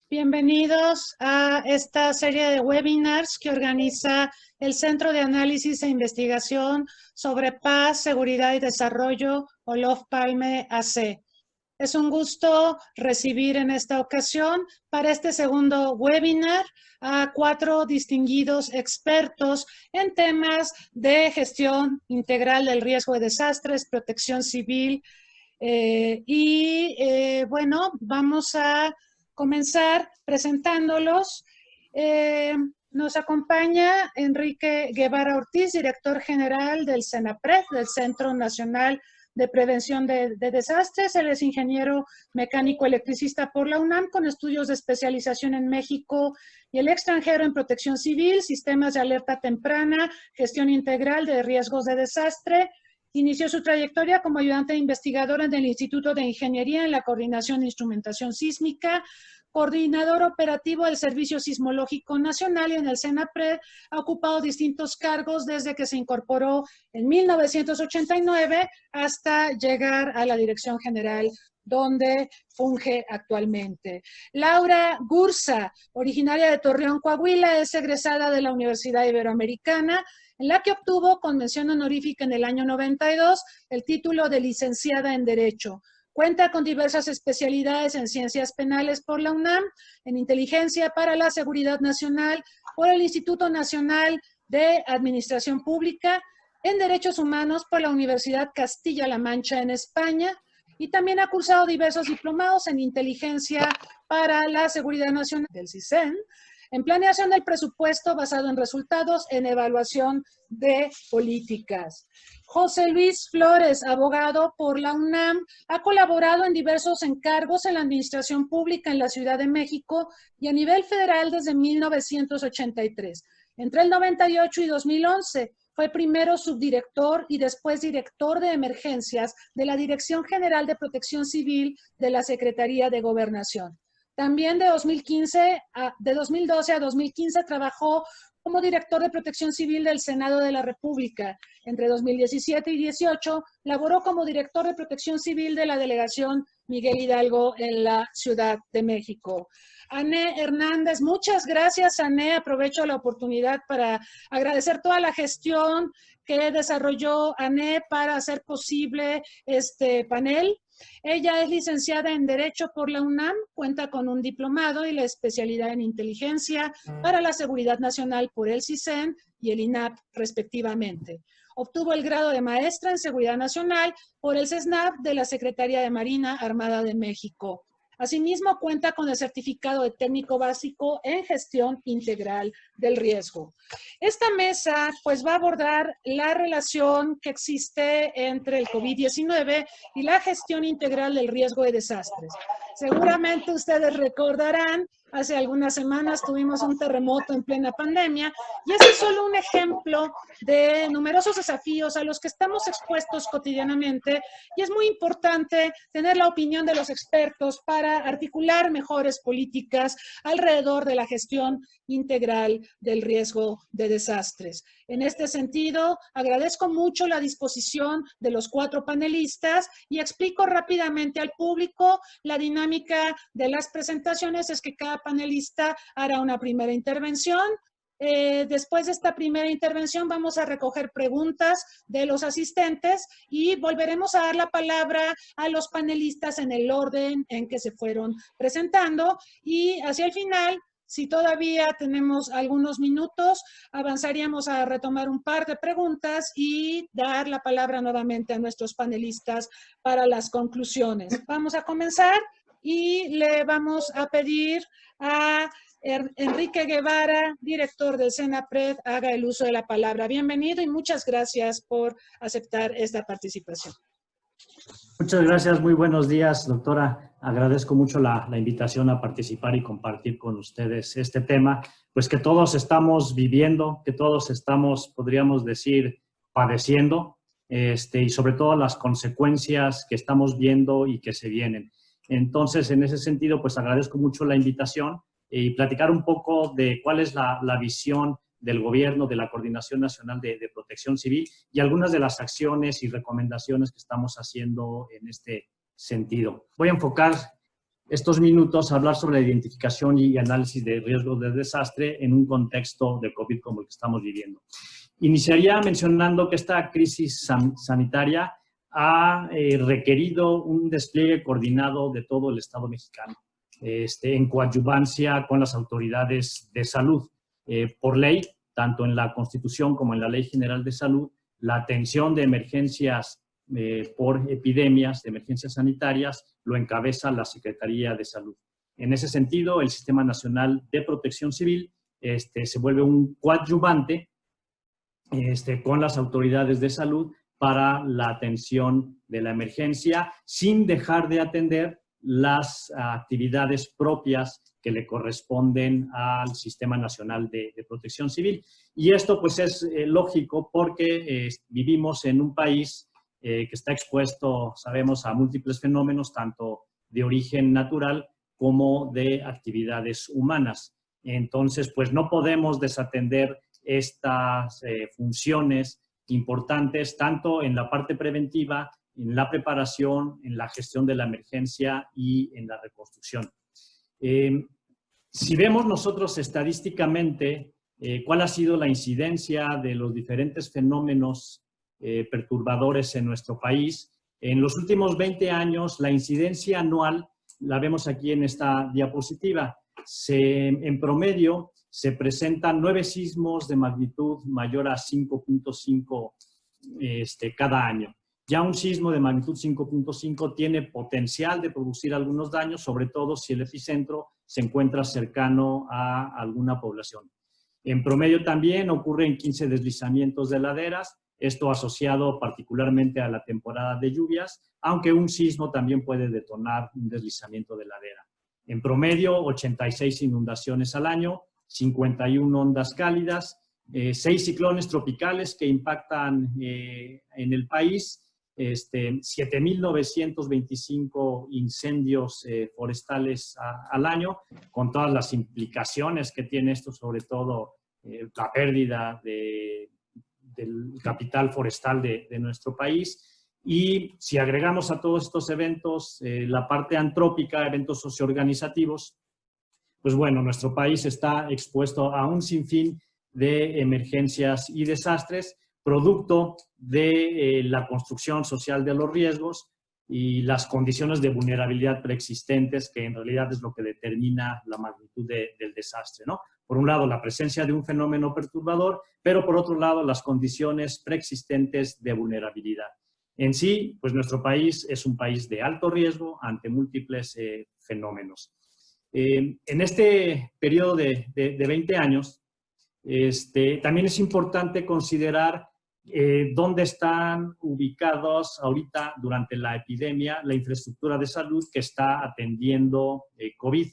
Bienvenidos a esta serie de webinars que organiza el Centro de Análisis e Investigación sobre Paz, Seguridad y Desarrollo, Olof Palme AC. Es un gusto recibir en esta ocasión para este segundo webinar a 4 distinguidos expertos en temas de gestión integral del riesgo de desastres, protección civil bueno, vamos a comenzar presentándolos. Nos acompaña Enrique Guevara Ortiz, director general del CENAPRED, del Centro Nacional de Prevención de Desastres. Él es ingeniero mecánico electricista por la UNAM, con estudios de especialización en México y el extranjero en protección civil, sistemas de alerta temprana, gestión integral de riesgos de desastre. Inició su trayectoria como ayudante investigador en el Instituto de Ingeniería en la Coordinación de Instrumentación Sísmica, coordinador operativo del Servicio Sismológico Nacional, y en el CENAPRED ha ocupado distintos cargos desde que se incorporó en 1989 hasta llegar a la Dirección General, donde funge actualmente. Laura Gursa, originaria de Torreón, Coahuila, es egresada de la Universidad Iberoamericana, en la que obtuvo con mención honorífica en el año 92 el título de licenciada en Derecho. Cuenta con diversas especialidades en Ciencias Penales por la UNAM, en Inteligencia para la Seguridad Nacional por el Instituto Nacional de Administración Pública, en Derechos Humanos por la Universidad Castilla-La Mancha en España, y también ha cursado diversos diplomados en Inteligencia para la Seguridad Nacional del CISEN, en planeación del presupuesto basado en resultados, en evaluación de políticas. José Luis Flores, abogado por la UNAM, ha colaborado en diversos encargos en la administración pública en la Ciudad de México y a nivel federal desde 1983. Entre el 98 y 2011 fue primero subdirector y después director de emergencias de la Dirección General de Protección Civil de la Secretaría de Gobernación. También de 2012 a 2015 trabajó como director de Protección Civil del Senado de la República. Entre 2017 y 2018 laboró como director de Protección Civil de la Delegación Miguel Hidalgo en la Ciudad de México. Ané Hernández, muchas gracias, Ané. Aprovecho la oportunidad para agradecer toda la gestión que desarrolló Ané para hacer posible este panel. Ella es licenciada en Derecho por la UNAM, cuenta con un diplomado y la especialidad en Inteligencia para la Seguridad Nacional por el CISEN y el INAP, respectivamente. Obtuvo el grado de maestra en Seguridad Nacional por el CESNAP de la Secretaría de Marina Armada de México. Asimismo, cuenta con el certificado de técnico básico en gestión integral del riesgo. Esta mesa pues va a abordar la relación que existe entre el COVID-19 y la gestión integral del riesgo de desastres. Seguramente ustedes recordarán, hace algunas semanas tuvimos un terremoto en plena pandemia, y ese es solo un ejemplo de numerosos desafíos a los que estamos expuestos cotidianamente, y es muy importante tener la opinión de los expertos para articular mejores políticas alrededor de la gestión integral del riesgo de desastres. En este sentido, agradezco mucho la disposición de los 4 panelistas y explico rápidamente al público. La dinámica de las presentaciones es que cada panelista hará una primera intervención. Después de esta primera intervención vamos a recoger preguntas de los asistentes y volveremos a dar la palabra a los panelistas en el orden en que se fueron presentando, y hacia el final, si todavía tenemos algunos minutos, avanzaríamos a retomar un par de preguntas y dar la palabra nuevamente a nuestros panelistas para las conclusiones. Vamos a comenzar y le vamos a pedir a Enrique Guevara, director del CENAPRED, haga el uso de la palabra. Bienvenido y muchas gracias por aceptar esta participación. Muchas gracias, muy buenos días, doctora. Agradezco mucho la invitación a participar y compartir con ustedes este tema, pues que todos estamos viviendo, que todos estamos, podríamos decir, padeciendo, y sobre todo las consecuencias que estamos viendo y que se vienen. Entonces, en ese sentido, pues agradezco mucho la invitación y platicar un poco de cuál es la visión del gobierno, de la Coordinación Nacional de Protección Civil y algunas de las acciones y recomendaciones que estamos haciendo en este sentido. Voy a enfocar estos minutos a hablar sobre la identificación y análisis de riesgos de desastre en un contexto de COVID como el que estamos viviendo. Iniciaría mencionando que esta crisis sanitaria ha requerido un despliegue coordinado de todo el Estado mexicano, en coadyuvancia con las autoridades de salud. Por ley, tanto en la Constitución como en la Ley General de Salud, la atención de emergencias por epidemias, de emergencias sanitarias, lo encabeza la Secretaría de Salud. En ese sentido, el Sistema Nacional de Protección Civil se vuelve un coadyuvante con las autoridades de salud para la atención de la emergencia, sin dejar de atender las actividades propias que le corresponden al Sistema Nacional de Protección Civil. Y esto pues es lógico porque vivimos en un país que está expuesto, sabemos, a múltiples fenómenos, tanto de origen natural como de actividades humanas. Entonces, pues no podemos desatender estas funciones importantes, tanto en la parte preventiva, en la preparación, en la gestión de la emergencia y en la reconstrucción. Si vemos nosotros estadísticamente cuál ha sido la incidencia de los diferentes fenómenos perturbadores en nuestro país, en los últimos 20 años la incidencia anual, la vemos aquí en esta diapositiva, en promedio se presentan 9 sismos de magnitud mayor a 5.5 cada año. Ya un sismo de magnitud 5.5 tiene potencial de producir algunos daños, sobre todo si el epicentro se encuentra cercano a alguna población. En promedio también ocurren 15 deslizamientos de laderas, esto asociado particularmente a la temporada de lluvias, aunque un sismo también puede detonar un deslizamiento de ladera. En promedio, 86 inundaciones al año, 51 ondas cálidas, 6 ciclones tropicales que impactan en el país, 7.925 incendios forestales al año, con todas las implicaciones que tiene esto, sobre todo la pérdida del capital forestal de nuestro país. Y si agregamos a todos estos eventos la parte antrópica, eventos socioorganizativos, pues bueno, nuestro país está expuesto a un sinfín de emergencias y desastres, producto de la construcción social de los riesgos y las condiciones de vulnerabilidad preexistentes, que en realidad es lo que determina la magnitud del desastre, ¿no? Por un lado, la presencia de un fenómeno perturbador, pero por otro lado, las condiciones preexistentes de vulnerabilidad. En sí, pues nuestro país es un país de alto riesgo ante múltiples fenómenos. En este periodo de 20 años, también es importante considerar dónde están ubicados ahorita durante la epidemia la infraestructura de salud que está atendiendo COVID.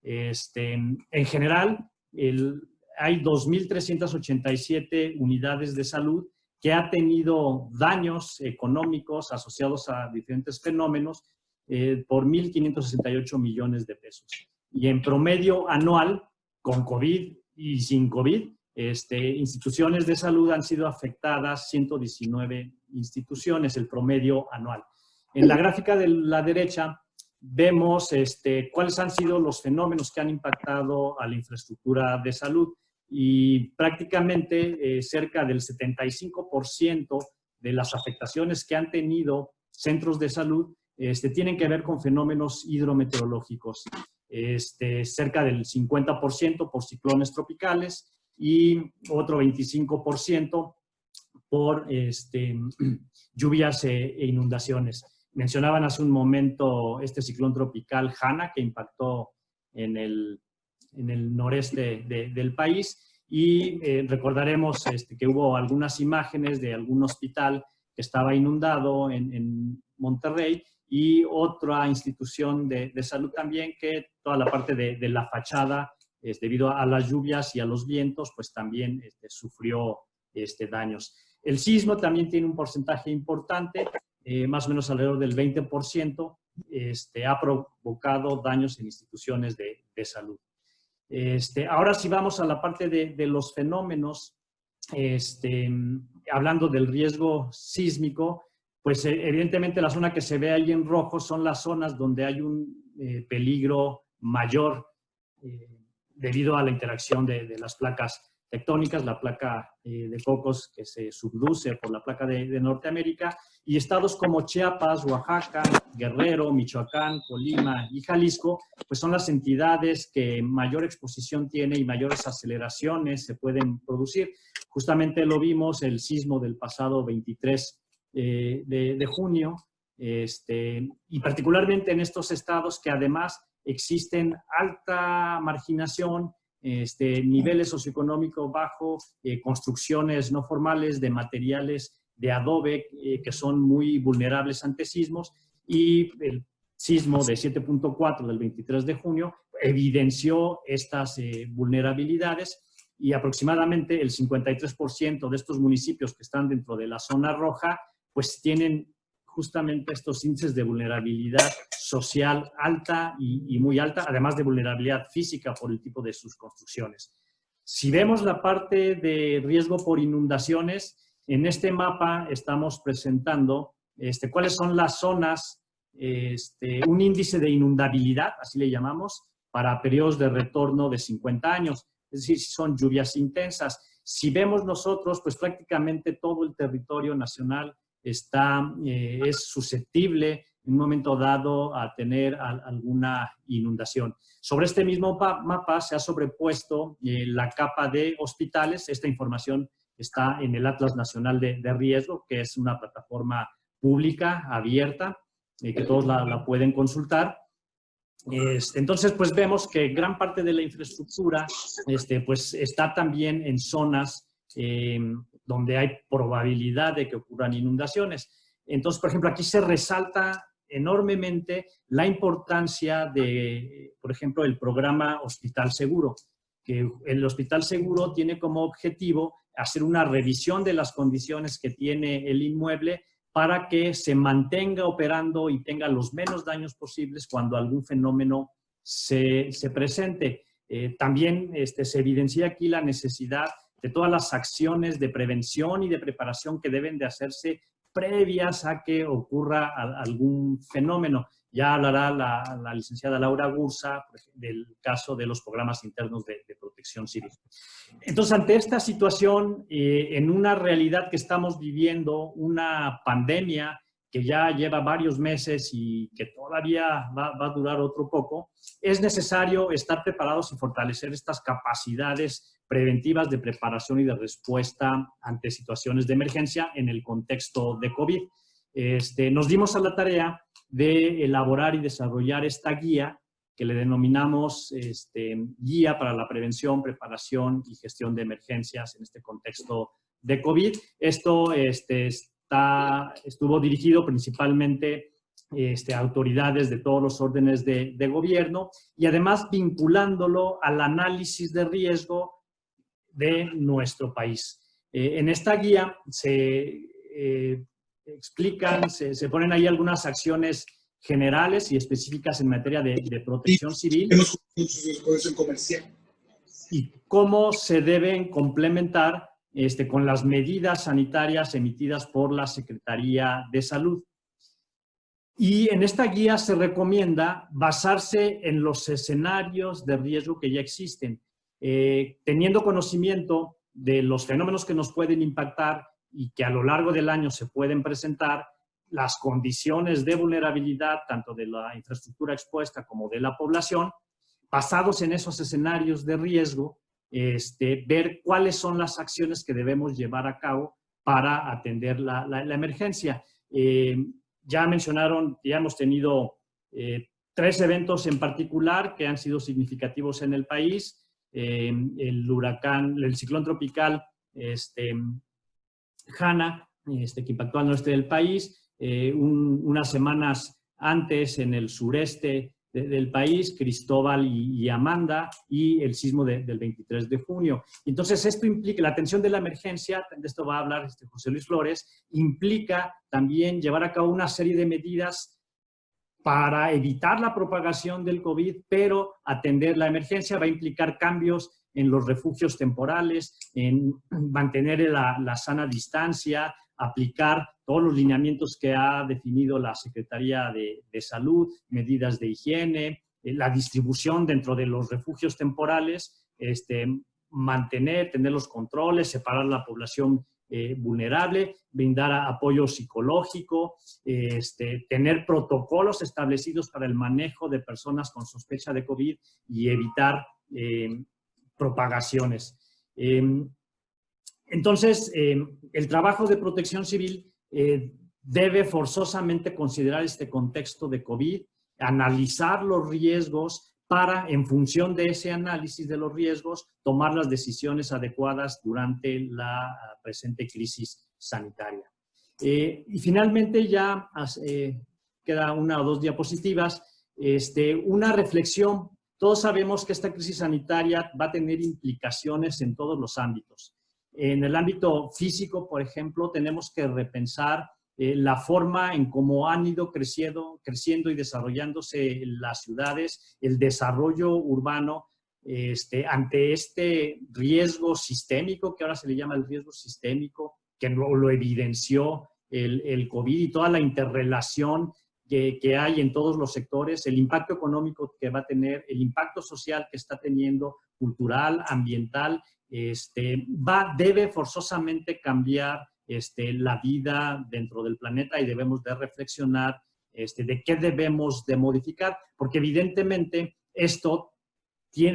En general, hay 2.387 unidades de salud que ha tenido daños económicos asociados a diferentes fenómenos por 1.568 millones de pesos. Y en promedio anual, con COVID y sin COVID, instituciones de salud han sido afectadas 119 instituciones, el promedio anual. En la gráfica de la derecha vemos cuáles han sido los fenómenos que han impactado a la infraestructura de salud y prácticamente cerca del 75% de las afectaciones que han tenido centros de salud tienen que ver con fenómenos hidrometeorológicos. Cerca del 50% por ciclones tropicales y otro 25% por lluvias e inundaciones. Mencionaban hace un momento este ciclón tropical Hanna, que impactó en el noreste del país, y recordaremos que hubo algunas imágenes de algún hospital que estaba inundado en Monterrey, y otra institución de salud también, que toda la parte de la fachada, debido a las lluvias y a los vientos, pues también sufrió daños. El sismo también tiene un porcentaje importante, más o menos alrededor del 20%, ha provocado daños en instituciones de salud. Ahora sí vamos a la parte de los fenómenos, hablando del riesgo sísmico, pues evidentemente la zona que se ve ahí en rojo son las zonas donde hay un peligro mayor debido a la interacción de las placas tectónicas, la placa de Cocos que se subduce por la placa de Norteamérica, y estados como Chiapas, Oaxaca, Guerrero, Michoacán, Colima y Jalisco, pues son las entidades que mayor exposición tiene y mayores aceleraciones se pueden producir. Justamente lo vimos el sismo del pasado 23 de junio, y particularmente en estos estados que además existen alta marginación, niveles socioeconómicos bajos, construcciones no formales de materiales de adobe que son muy vulnerables ante sismos, y el sismo de 7.4 del 23 de junio evidenció estas vulnerabilidades, y aproximadamente el 53% de estos municipios que están dentro de la zona roja pues tienen justamente estos índices de vulnerabilidad social alta y muy alta, además de vulnerabilidad física por el tipo de sus construcciones. Si vemos la parte de riesgo por inundaciones, en este mapa estamos presentando cuáles son las zonas, un índice de inundabilidad, así le llamamos, para periodos de retorno de 50 años, es decir, si son lluvias intensas. Si vemos nosotros, pues prácticamente todo el territorio nacional es susceptible en un momento dado a tener alguna inundación. Sobre este mismo mapa se ha sobrepuesto la capa de hospitales. Esta información está en el Atlas Nacional de Riesgo, que es una plataforma pública, abierta, que todos la pueden consultar. Entonces, pues vemos que gran parte de la infraestructura pues está también en zonas donde hay probabilidad de que ocurran inundaciones. Entonces, por ejemplo, aquí se resalta enormemente la importancia de, por ejemplo, el programa Hospital Seguro, que el Hospital Seguro tiene como objetivo hacer una revisión de las condiciones que tiene el inmueble para que se mantenga operando y tenga los menos daños posibles cuando algún fenómeno se presente. También se evidencia aquí la necesidad de todas las acciones de prevención y de preparación que deben de hacerse previas a que ocurra algún fenómeno. Ya hablará la licenciada Laura Gursa del caso de los programas internos de protección civil. Entonces, ante esta situación, en una realidad que estamos viviendo, una pandemia que ya lleva varios meses y que todavía va a durar otro poco, es necesario estar preparados y fortalecer estas capacidades preventivas de preparación y de respuesta ante situaciones de emergencia en el contexto de COVID. Nos dimos a la tarea de elaborar y desarrollar esta guía que le denominamos Guía para la Prevención, Preparación y Gestión de Emergencias en este contexto de COVID. Esto estuvo dirigido principalmente a autoridades de todos los órdenes de gobierno, y además vinculándolo al análisis de riesgo de nuestro país. En esta guía se explican, se ponen ahí algunas acciones generales y específicas en materia de protección civil y cómo se deben complementar con las medidas sanitarias emitidas por la Secretaría de Salud. Y en esta guía se recomienda basarse en los escenarios de riesgo que ya existen, teniendo conocimiento de los fenómenos que nos pueden impactar y que a lo largo del año se pueden presentar, las condiciones de vulnerabilidad tanto de la infraestructura expuesta como de la población. Basados en esos escenarios de riesgo, ver cuáles son las acciones que debemos llevar a cabo para atender la emergencia. Ya mencionaron, ya hemos tenido 3 eventos en particular que han sido significativos en el país. El ciclón tropical Hanna, que impactó al noreste del país, unas semanas antes en el sureste del país, Cristóbal y Amanda, y el sismo del 23 de junio. Entonces, esto implica, la atención de la emergencia, de esto va a hablar José Luis Flores, implica también llevar a cabo una serie de medidas para evitar la propagación del COVID, pero atender la emergencia va a implicar cambios en los refugios temporales, en mantener la sana distancia, aplicar todos los lineamientos que ha definido la Secretaría de Salud, medidas de higiene, la distribución dentro de los refugios temporales, tener los controles, separar la población vulnerable, brindar apoyo psicológico, tener protocolos establecidos para el manejo de personas con sospecha de COVID y evitar propagaciones. Entonces, el trabajo de protección civil debe forzosamente considerar este contexto de COVID, analizar los riesgos para, en función de ese análisis de los riesgos, tomar las decisiones adecuadas durante la presente crisis sanitaria. Y finalmente, ya queda una o dos diapositivas, una reflexión. Todos sabemos que esta crisis sanitaria va a tener implicaciones en todos los ámbitos. En el ámbito físico, por ejemplo, tenemos que repensar la forma en cómo han ido creciendo y desarrollándose las ciudades, el desarrollo urbano, ante este riesgo sistémico, que ahora se le llama el riesgo sistémico, que lo evidenció el COVID y toda la interrelación que hay en todos los sectores, el impacto económico que va a tener, el impacto social que está teniendo, cultural, ambiental, debe forzosamente cambiar la vida dentro del planeta y debemos de reflexionar de qué debemos de modificar, porque evidentemente esto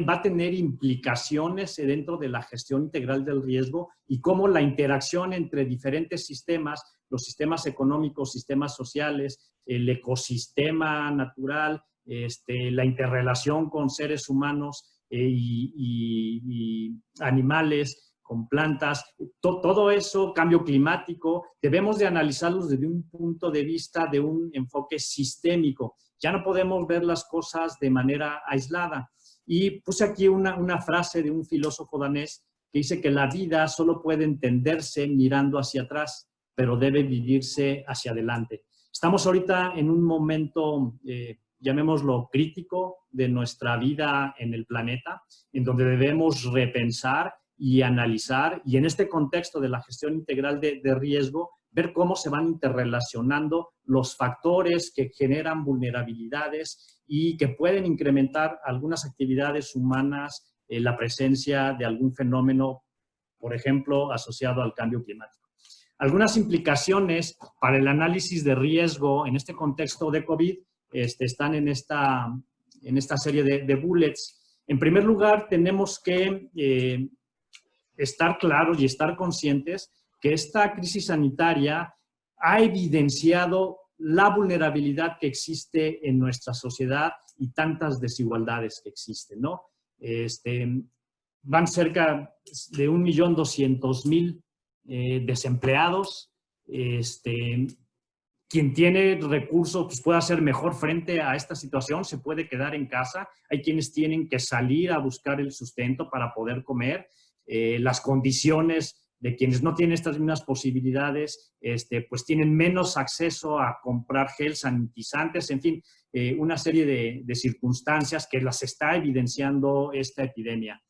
va a tener implicaciones dentro de la gestión integral del riesgo y cómo la interacción entre diferentes sistemas, los sistemas económicos, sistemas sociales, el ecosistema natural, la interrelación con seres humanos y animales, con plantas, todo eso, cambio climático, debemos de analizarlos desde un punto de vista de un enfoque sistémico. Ya no podemos ver las cosas de manera aislada. Y puse aquí una frase de un filósofo danés que dice que la vida solo puede entenderse mirando hacia atrás, pero debe vivirse hacia adelante. Estamos ahorita en un momento, llamémoslo crítico, de nuestra vida en el planeta, en donde debemos repensar y analizar, y en este contexto de la gestión integral de riesgo, ver cómo se van interrelacionando los factores que generan vulnerabilidades y que pueden incrementar algunas actividades humanas, la presencia de algún fenómeno, por ejemplo, asociado al cambio climático. Algunas implicaciones para el análisis de riesgo en este contexto de COVID están en esta serie de bullets. En primer lugar, tenemos que estar claros y estar conscientes que esta crisis sanitaria ha evidenciado la vulnerabilidad que existe en nuestra sociedad y tantas desigualdades que existen, ¿no? Van cerca de 1.200.000 desempleados. Quien tiene recursos pues puede hacer mejor frente a esta situación, se puede quedar en casa. Hay quienes tienen que salir a buscar el sustento para poder comer. Las condiciones de quienes no tienen estas mismas posibilidades, pues tienen menos acceso a comprar gel, sanitizantes, en fin, una serie de circunstancias que las está evidenciando esta epidemia.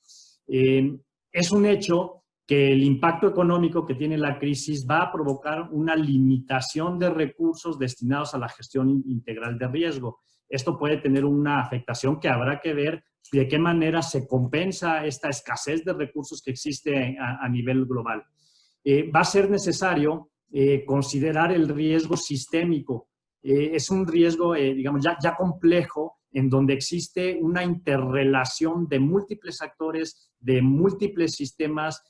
Es un hecho que el impacto económico que tiene la crisis va a provocar una limitación de recursos destinados a la gestión integral de riesgo. Esto puede tener una afectación que habrá que ver de qué manera se compensa esta escasez de recursos que existe a nivel global. Va a ser necesario considerar el riesgo sistémico. Es un riesgo, digamos, ya complejo, en donde existe una interrelación de múltiples actores, de múltiples sistemas,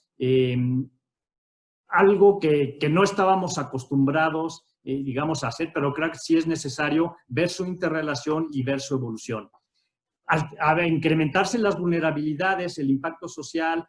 algo que no estábamos acostumbrados, digamos, a hacer, pero creo que sí es necesario ver su interrelación y ver su evolución. Al incrementarse las vulnerabilidades, el impacto social,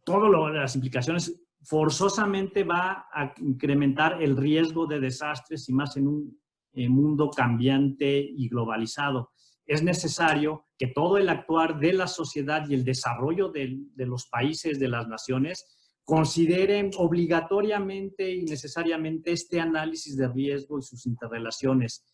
todas las implicaciones, forzosamente va a incrementar el riesgo de desastres y más en un mundo cambiante y globalizado. Es necesario que todo el actuar de la sociedad y el desarrollo de los países, de las naciones, consideren obligatoriamente y necesariamente este análisis de riesgo y sus interrelaciones.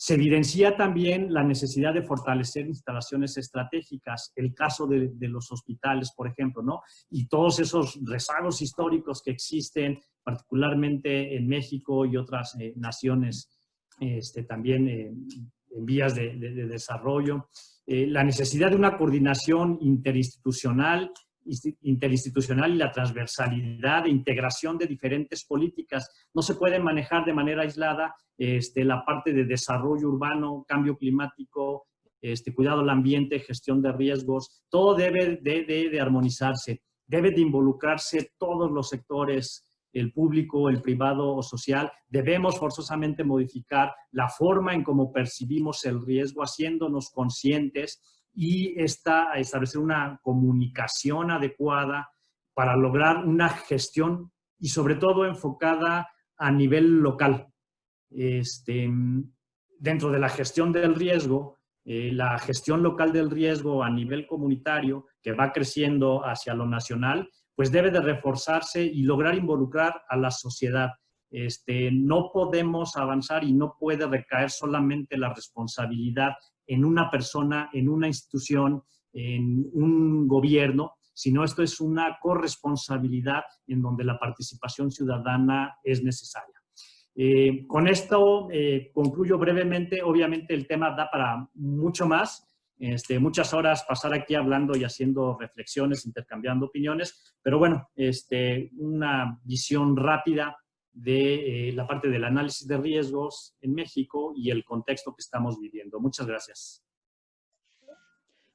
Se evidencia también la necesidad de fortalecer instalaciones estratégicas, el caso de los hospitales, por ejemplo, ¿no? Y todos esos rezagos históricos que existen, particularmente en México y otras naciones también en vías de desarrollo. La necesidad de una coordinación interinstitucional y la transversalidad e integración de diferentes políticas. No se puede manejar de manera aislada la parte de desarrollo urbano, cambio climático, cuidado del ambiente, gestión de riesgos. Todo debe de armonizarse. Debe de involucrarse todos los sectores, el público, el privado o social. Debemos forzosamente modificar la forma en cómo percibimos el riesgo, haciéndonos conscientes y establecer una comunicación adecuada para lograr una gestión y sobre todo enfocada a nivel local. Dentro de la gestión del riesgo, la gestión local del riesgo a nivel comunitario, que va creciendo hacia lo nacional, pues debe de reforzarse y lograr involucrar a la sociedad. No podemos avanzar y no puede recaer solamente la responsabilidad en una persona, en una institución, en un gobierno, sino esto es una corresponsabilidad en donde la participación ciudadana es necesaria. Con esto concluyo brevemente. Obviamente el tema da para mucho más, muchas horas pasar aquí hablando y haciendo reflexiones, intercambiando opiniones, pero bueno, una visión rápida de la parte del análisis de riesgos en México y el contexto que estamos viviendo. Muchas gracias.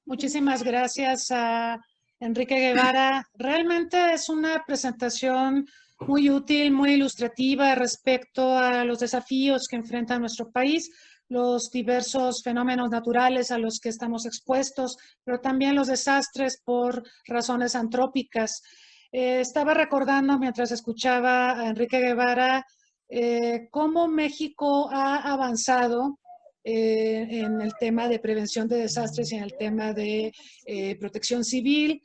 Muchísimas gracias a Enrique Guevara. Realmente es una presentación muy útil, muy ilustrativa respecto a los desafíos que enfrenta nuestro país, los diversos fenómenos naturales a los que estamos expuestos, pero también los desastres por razones antrópicas. Estaba recordando mientras escuchaba a Enrique Guevara cómo México ha avanzado en el tema de prevención de desastres y en el tema de protección civil.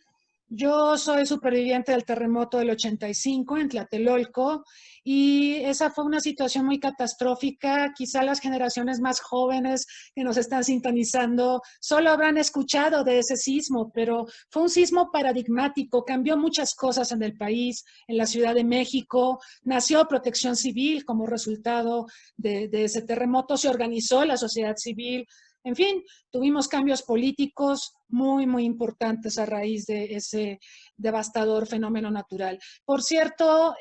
Yo soy superviviente del terremoto del 85 en Tlatelolco y esa fue una situación muy catastrófica. Quizá las generaciones más jóvenes que nos están sintonizando solo habrán escuchado de ese sismo, pero fue un sismo paradigmático, cambió muchas cosas en el país, en la Ciudad de México. Nació Protección Civil como resultado de ese terremoto, se organizó la sociedad civil. En fin, tuvimos cambios políticos muy, muy importantes a raíz de ese devastador fenómeno natural. Por cierto,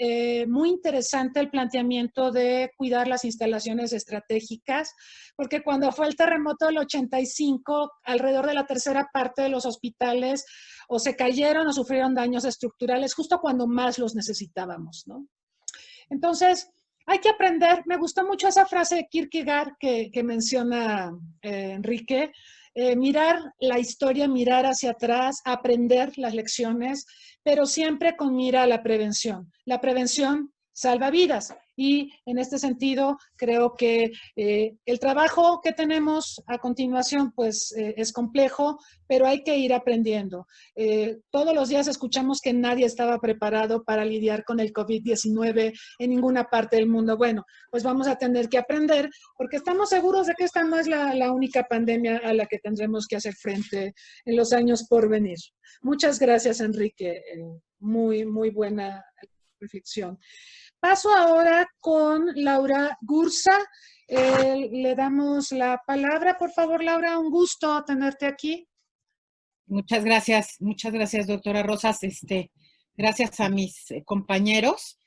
muy interesante el planteamiento de cuidar las instalaciones estratégicas, porque cuando fue el terremoto del 85, alrededor de la tercera parte de los hospitales o se cayeron o sufrieron daños estructurales justo cuando más los necesitábamos, ¿no? Entonces, hay que aprender. Me gustó mucho esa frase de Kierkegaard que menciona Enrique. Mirar la historia, mirar hacia atrás, aprender las lecciones, pero siempre con mira a la prevención. La prevención salva vidas. Y en este sentido, creo que el trabajo que tenemos a continuación, pues es complejo, pero hay que ir aprendiendo. Todos los días escuchamos que nadie estaba preparado para lidiar con el COVID-19 en ninguna parte del mundo. Bueno, pues vamos a tener que aprender, porque estamos seguros de que esta no es la única pandemia a la que tendremos que hacer frente en los años por venir. Muchas gracias, Enrique. Muy, muy buena reflexión. Paso ahora con Laura Gursa. Le damos la palabra, por favor, Laura. Un gusto tenerte aquí. Muchas gracias, doctora Rosas. Gracias a mis compañeros.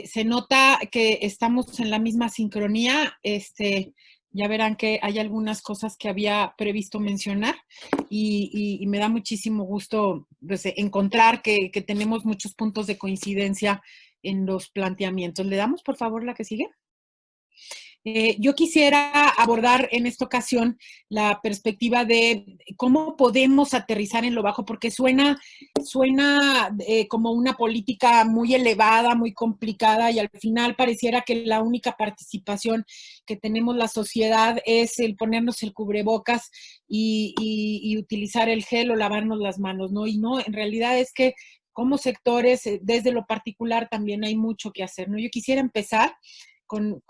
Se nota que estamos en la misma sincronía. Ya verán que hay algunas cosas que había previsto mencionar y me da muchísimo gusto pues, encontrar que tenemos muchos puntos de coincidencia en los planteamientos. ¿Le damos, por favor, la que sigue? Yo quisiera abordar en esta ocasión la perspectiva de cómo podemos aterrizar en lo bajo, porque suena como una política muy elevada, muy complicada, y al final pareciera que la única participación que tenemos la sociedad es el ponernos el cubrebocas y utilizar el gel o lavarnos las manos, ¿no? Y no, en realidad es que como sectores, desde lo particular también hay mucho que hacer, ¿no? Yo quisiera empezar con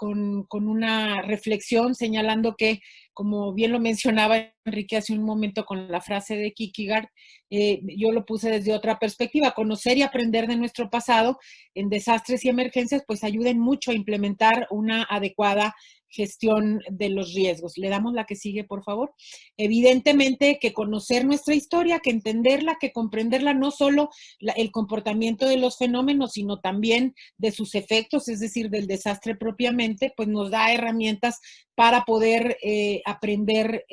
una reflexión señalando que, como bien lo mencionaba Enrique hace un momento con la frase de Kierkegaard, yo lo puse desde otra perspectiva. Conocer y aprender de nuestro pasado en desastres y emergencias, pues ayuden mucho a implementar una adecuada gestión de los riesgos. Le damos la que sigue, por favor. Evidentemente que conocer nuestra historia, que entenderla, que comprenderla, no solo el comportamiento de los fenómenos, sino también de sus efectos, es decir, del desastre propiamente, pues nos da herramientas para poder aprender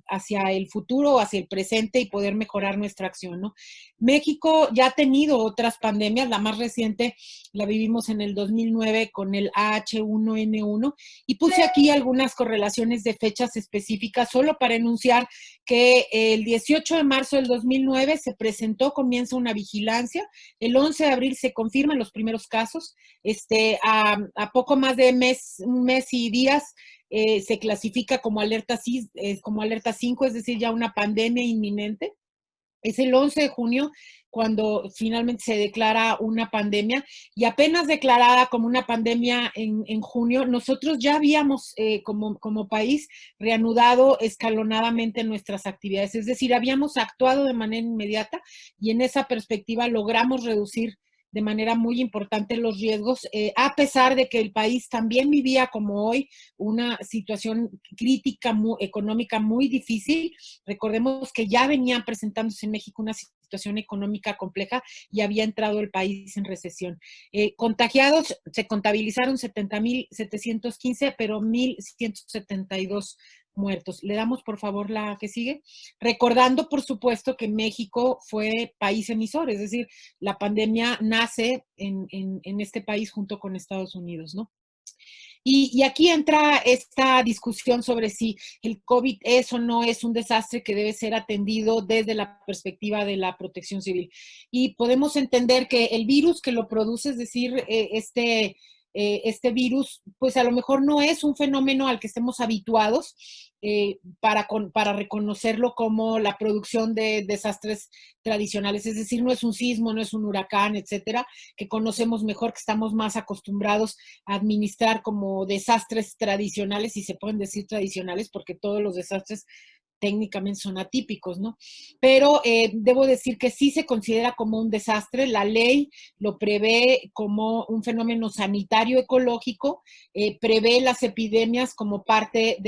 hacia el futuro, hacia el presente y poder mejorar nuestra acción, ¿no? México ya ha tenido otras pandemias, la más reciente la vivimos en el 2009 con el H1N1 y puse aquí algunas correlaciones de fechas específicas solo para enunciar que el 18 de marzo del 2009 se presentó, comienza una vigilancia, el 11 de abril se confirman los primeros casos, a poco más de un mes y días se clasifica como alerta 5, es decir, ya una pandemia inminente. Es el 11 de junio cuando finalmente se declara una pandemia y apenas declarada como una pandemia en junio, nosotros ya habíamos como país reanudado escalonadamente nuestras actividades, es decir, habíamos actuado de manera inmediata y en esa perspectiva logramos reducir de manera muy importante los riesgos, a pesar de que el país también vivía como hoy una situación crítica económica muy difícil. Recordemos que ya venían presentándose en México una situación económica compleja y había entrado el país en recesión. Contagiados se contabilizaron 70,715, pero 1,172 muertos. Le damos, por favor, la que sigue. Recordando, por supuesto, que México fue país emisor, es decir, la pandemia nace en este país junto con Estados Unidos, ¿no? Y aquí entra esta discusión sobre si el COVID es o no es un desastre que debe ser atendido desde la perspectiva de la protección civil. Y podemos entender que el virus que lo produce, es decir, este virus, pues a lo mejor no es un fenómeno al que estemos habituados para reconocerlo como la producción de desastres tradicionales. Es decir, no es un sismo, no es un huracán, etcétera, que conocemos mejor, que estamos más acostumbrados a administrar como desastres tradicionales, y se pueden decir tradicionales porque todos los desastres técnicamente son atípicos, ¿no? Pero debo decir que sí se considera como un desastre, la ley lo prevé como un fenómeno sanitario ecológico, prevé las epidemias como parte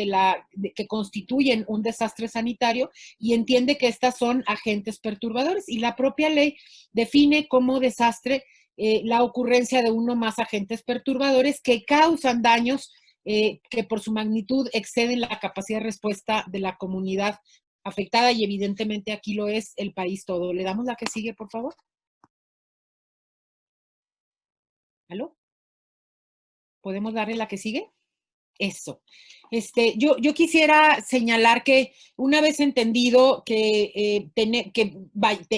que constituyen un desastre sanitario y entiende que estas son agentes perturbadores y la propia ley define como desastre la ocurrencia de uno o más agentes perturbadores que causan daños que por su magnitud exceden la capacidad de respuesta de la comunidad afectada y evidentemente aquí lo es el país todo. ¿Le damos la que sigue, por favor? ¿Aló? ¿Podemos darle la que sigue? Eso. Yo quisiera señalar que una vez entendido que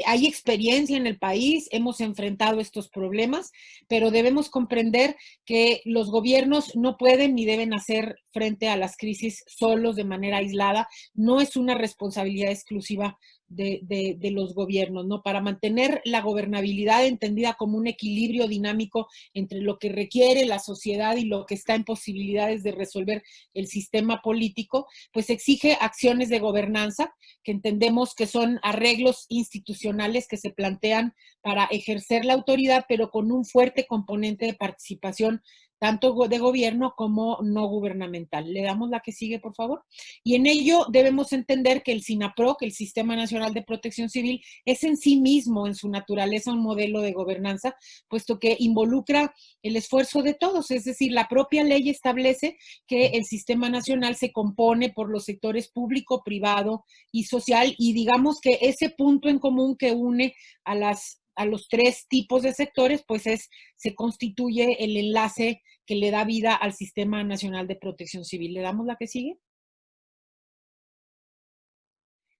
hay experiencia en el país, hemos enfrentado estos problemas, pero debemos comprender que los gobiernos no pueden ni deben hacer frente a las crisis solos de manera aislada. No es una responsabilidad exclusiva de los gobiernos, ¿no? Para mantener la gobernabilidad entendida como un equilibrio dinámico entre lo que requiere la sociedad y lo que está en posibilidades de resolver el sistema político, pues exige acciones de gobernanza que entendemos que son arreglos institucionales que se plantean para ejercer la autoridad, pero con un fuerte componente de participación tanto de gobierno como no gubernamental. Le damos la que sigue, por favor. Y en ello debemos entender que el SINAPROC, el Sistema Nacional de Protección Civil, es en sí mismo, en su naturaleza, un modelo de gobernanza, puesto que involucra el esfuerzo de todos, es decir, la propia ley establece que el Sistema Nacional se compone por los sectores público, privado y social, y digamos que ese punto en común que une a los tres tipos de sectores, pues se constituye el enlace que le da vida al Sistema Nacional de Protección Civil. ¿Le damos la que sigue?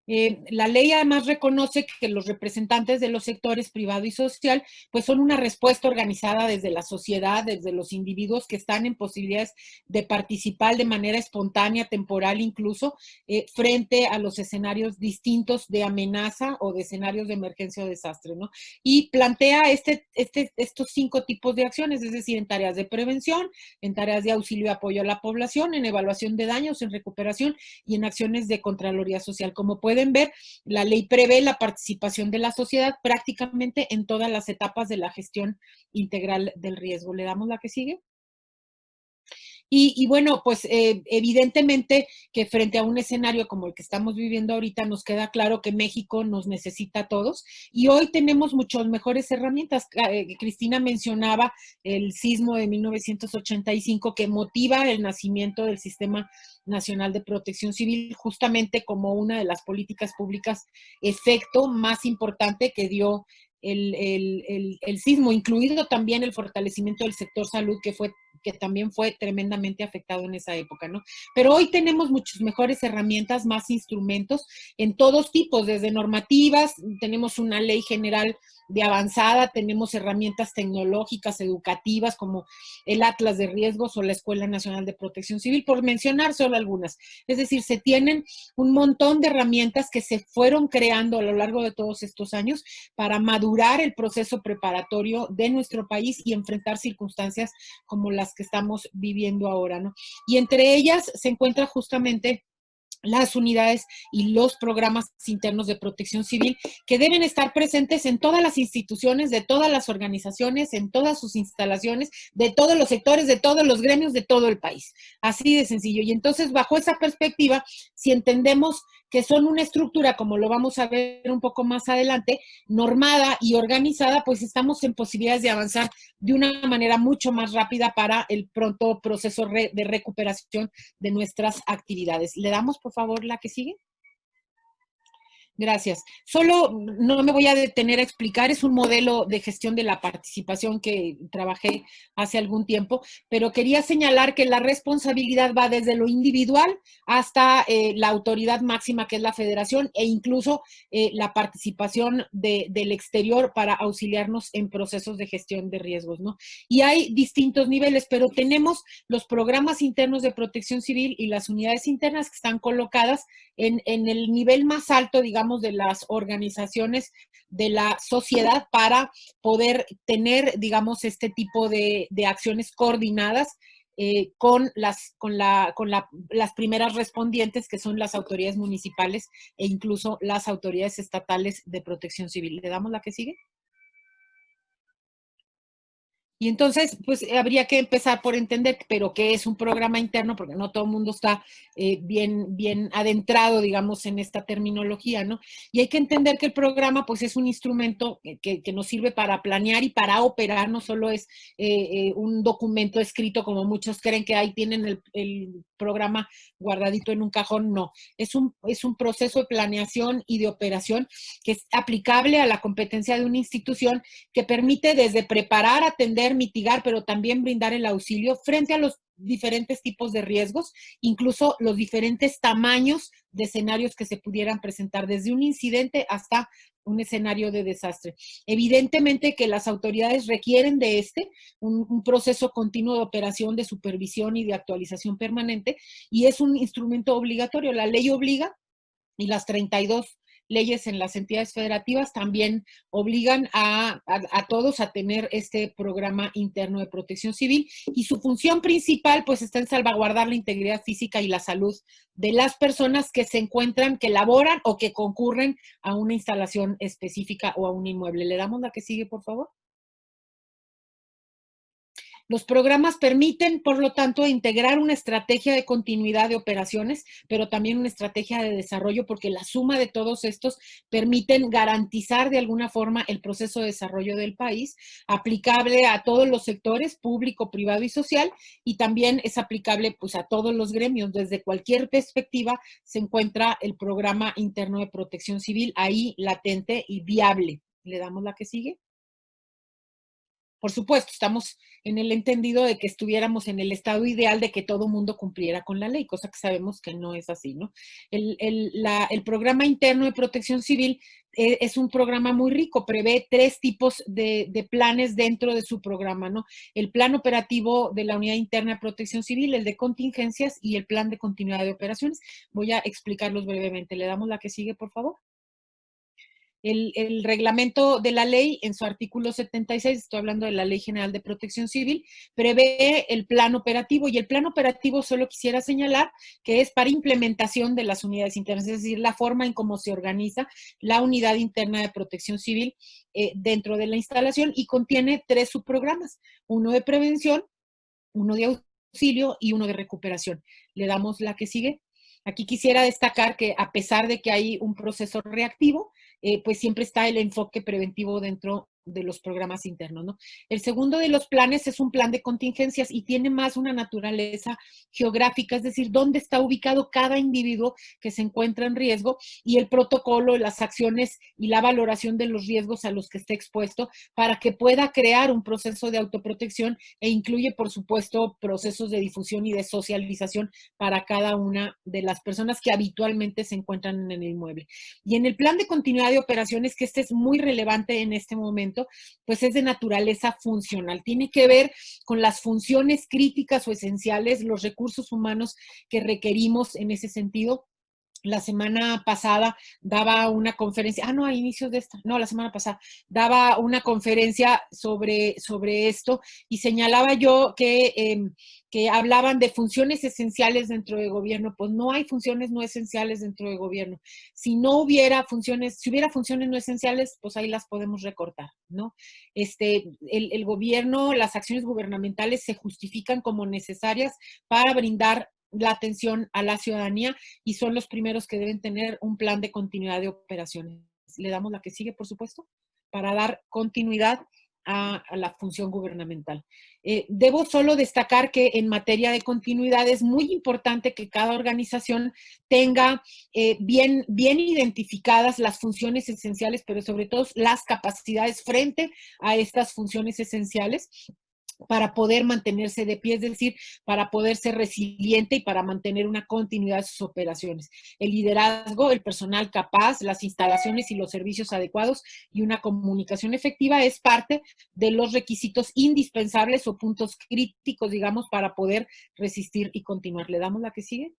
La ley además reconoce que los representantes de los sectores privado y social pues son una respuesta organizada desde la sociedad, desde los individuos que están en posibilidades de participar de manera espontánea, temporal incluso, frente a los escenarios distintos de amenaza o de escenarios de emergencia o desastre, ¿no? Y plantea estos 5 tipos de acciones, es decir, en tareas de prevención, en tareas de auxilio y apoyo a la población, en evaluación de daños, en recuperación y en acciones de Contraloría Social. Como pueden ver, la ley prevé la participación de la sociedad prácticamente en todas las etapas de la gestión integral del riesgo. ¿Le damos la que sigue? Y bueno, pues evidentemente que frente a un escenario como el que estamos viviendo ahorita, nos queda claro que México nos necesita a todos y hoy tenemos muchas mejores herramientas. Cristina mencionaba el sismo de 1985 que motiva el nacimiento del Sistema Nacional de Protección Civil justamente como una de las políticas públicas efecto más importante que dio el sismo, incluido también el fortalecimiento del sector salud que también fue tremendamente afectado en esa época, ¿no? Pero hoy tenemos muchas mejores herramientas, más instrumentos en todos tipos, desde normativas, tenemos una ley general de avanzada, tenemos herramientas tecnológicas, educativas, como el Atlas de Riesgos o la Escuela Nacional de Protección Civil, por mencionar solo algunas. Es decir, se tienen un montón de herramientas que se fueron creando a lo largo de todos estos años para madurar el proceso preparatorio de nuestro país y enfrentar circunstancias como las que estamos viviendo ahora, ¿no? Y entre ellas se encuentra justamente las unidades y los programas internos de protección civil que deben estar presentes en todas las instituciones, de todas las organizaciones, en todas sus instalaciones, de todos los sectores, de todos los gremios, de todo el país. Así de sencillo. Y entonces, bajo esa perspectiva, si entendemos que son una estructura, como lo vamos a ver un poco más adelante, normada y organizada, pues estamos en posibilidades de avanzar de una manera mucho más rápida para el pronto proceso de recuperación de nuestras actividades. ¿Le damos, por favor, la que sigue? Gracias. Solo no me voy a detener a explicar, es un modelo de gestión de la participación que trabajé hace algún tiempo, pero quería señalar que la responsabilidad va desde lo individual hasta la autoridad máxima, que es la federación, e incluso la participación del exterior para auxiliarnos en procesos de gestión de riesgos, ¿no? Y hay distintos niveles, pero tenemos los programas internos de protección civil y las unidades internas que están colocadas en el nivel más alto, digamos, de las organizaciones de la sociedad para poder tener, digamos, este tipo de acciones coordinadas con las primeras respondientes, que son las autoridades municipales e incluso las autoridades estatales de protección civil. ¿Le damos la que sigue? Y entonces, pues habría que empezar por entender, pero qué es un programa interno, porque no todo el mundo está bien adentrado, digamos, en esta terminología, ¿no? Y hay que entender que el programa, pues es un instrumento que nos sirve para planear y para operar, no solo es un documento escrito como muchos creen que ahí tienen el programa guardadito en un cajón, no. Es un proceso de planeación y de operación que es aplicable a la competencia de una institución que permite desde preparar, atender, mitigar, pero también brindar el auxilio frente a los diferentes tipos de riesgos, incluso los diferentes tamaños de escenarios que se pudieran presentar, desde un incidente hasta un escenario de desastre. Evidentemente que las autoridades requieren de un proceso continuo de operación, de supervisión y de actualización permanente, y es un instrumento obligatorio. La ley obliga, y las 32 leyes en las entidades federativas también obligan a todos a tener este programa interno de protección civil, y su función principal pues está en salvaguardar la integridad física y la salud de las personas que se encuentran, que laboran o que concurren a una instalación específica o a un inmueble. ¿Le damos la que sigue, por favor? Los programas permiten, por lo tanto, integrar una estrategia de continuidad de operaciones, pero también una estrategia de desarrollo, porque la suma de todos estos permiten garantizar de alguna forma el proceso de desarrollo del país, aplicable a todos los sectores, público, privado y social, y también es aplicable pues a todos los gremios. Desde cualquier perspectiva se encuentra el programa interno de protección civil ahí latente y viable. ¿Le damos la que sigue? Por supuesto, estamos en el entendido de que estuviéramos en el estado ideal de que todo mundo cumpliera con la ley, cosa que sabemos que no es así, ¿no? El programa interno de protección civil es un programa muy rico, prevé 3 tipos de planes dentro de su programa, ¿no? El plan operativo de la Unidad Interna de Protección Civil, el de contingencias y el plan de continuidad de operaciones. Voy a explicarlos brevemente. ¿Le damos la que sigue, por favor? El reglamento de la ley, en su artículo 76, estoy hablando de la Ley General de Protección Civil, prevé el plan operativo, y el plan operativo solo quisiera señalar que es para implementación de las unidades internas, es decir, la forma en cómo se organiza la Unidad Interna de Protección Civil dentro de la instalación, y contiene 3 subprogramas, uno de prevención, uno de auxilio y uno de recuperación. ¿Le damos la que sigue? Aquí quisiera destacar que a pesar de que hay un proceso reactivo, pues siempre está el enfoque preventivo dentro de los programas internos, ¿no? El segundo de los planes es un plan de contingencias y tiene más una naturaleza geográfica, es decir, dónde está ubicado cada individuo que se encuentra en riesgo, y el protocolo, las acciones y la valoración de los riesgos a los que esté expuesto para que pueda crear un proceso de autoprotección, e incluye, por supuesto, procesos de difusión y de socialización para cada una de las personas que habitualmente se encuentran en el inmueble. Y en el plan de continuidad de operaciones, que este es muy relevante en este momento, pues es de naturaleza funcional. Tiene que ver con las funciones críticas o esenciales, los recursos humanos que requerimos en ese sentido. La semana pasada daba una conferencia, a inicios de esta, no, la semana pasada, daba una conferencia sobre esto, y señalaba yo que hablaban de funciones esenciales dentro del gobierno. Pues no hay funciones no esenciales dentro del gobierno. Si hubiera funciones no esenciales, pues ahí las podemos recortar, ¿no? El gobierno, las acciones gubernamentales se justifican como necesarias para brindar la atención a la ciudadanía, y son los primeros que deben tener un plan de continuidad de operaciones. Le damos la que sigue, por supuesto, para dar continuidad a la función gubernamental. Debo solo destacar que en materia de continuidad es muy importante que cada organización tenga bien identificadas las funciones esenciales, pero sobre todo las capacidades frente a estas funciones esenciales, para poder mantenerse de pie, es decir, para poder ser resiliente y para mantener una continuidad de sus operaciones. El liderazgo, el personal capaz, las instalaciones y los servicios adecuados y una comunicación efectiva es parte de los requisitos indispensables o puntos críticos, digamos, para poder resistir y continuar. ¿Le damos la que sigue?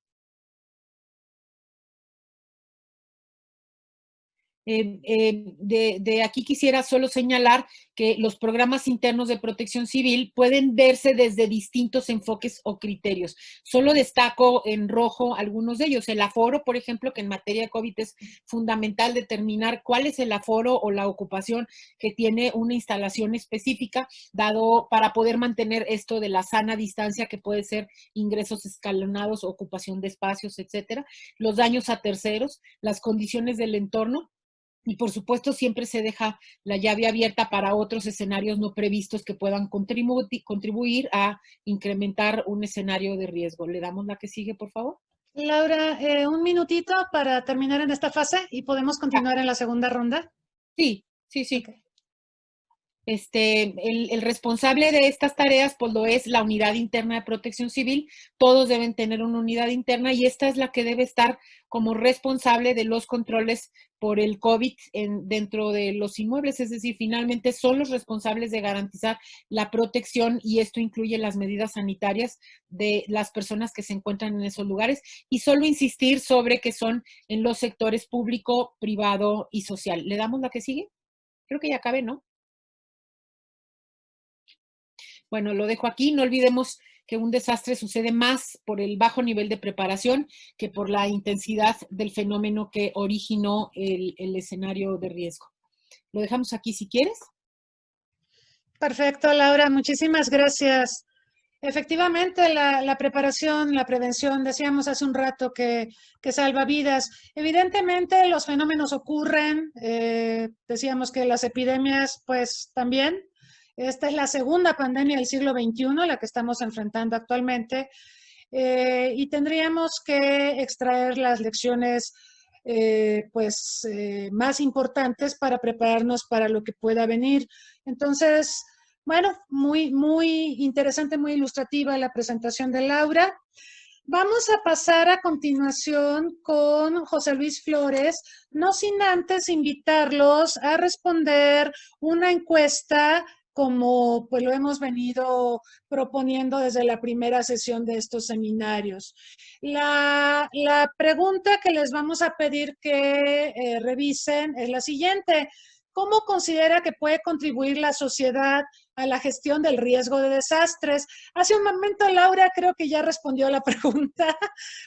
De aquí quisiera solo señalar que los programas internos de protección civil pueden verse desde distintos enfoques o criterios. Solo destaco en rojo algunos de ellos. El aforo, por ejemplo, que en materia de COVID es fundamental determinar cuál es el aforo o la ocupación que tiene una instalación específica, dado para poder mantener esto de la sana distancia, que puede ser ingresos escalonados, ocupación de espacios, etcétera. Los daños a terceros, las condiciones del entorno, y por supuesto siempre se deja la llave abierta para otros escenarios no previstos que puedan contribuir a incrementar un escenario de riesgo. ¿Le damos la que sigue, por favor? Laura, un minutito para terminar en esta fase y podemos continuar en la segunda ronda. Sí. Okay. El responsable de estas tareas, pues lo es la Unidad Interna de Protección Civil. Todos deben tener una unidad interna, y esta es la que debe estar como responsable de los controles por el COVID dentro de los inmuebles. Es decir, finalmente son los responsables de garantizar la protección, y esto incluye las medidas sanitarias de las personas que se encuentran en esos lugares, y solo insistir sobre que son en los sectores público, privado y social. ¿Le damos la que sigue? Creo que ya acabé, ¿no? Bueno, lo dejo aquí. No olvidemos que un desastre sucede más por el bajo nivel de preparación que por la intensidad del fenómeno que originó el escenario de riesgo. Lo dejamos aquí si quieres. Perfecto, Laura. Muchísimas gracias. Efectivamente, la preparación, la prevención, decíamos hace un rato que salva vidas. Evidentemente, los fenómenos ocurren. Decíamos que las epidemias, pues también. Esta es la segunda pandemia del siglo XXI, la que estamos enfrentando actualmente, y tendríamos que extraer las lecciones más importantes para prepararnos para lo que pueda venir. Entonces, Bueno, muy interesante, muy ilustrativa la presentación de Laura. Vamos a pasar a continuación con José Luis Flores, no sin antes invitarlos a responder una encuesta como pues lo hemos venido proponiendo desde la primera sesión de estos seminarios. La pregunta que les vamos a pedir que revisen es la siguiente. ¿Cómo considera que puede contribuir la sociedad a la gestión del riesgo de desastres? Hace un momento Laura creo que ya respondió a la pregunta,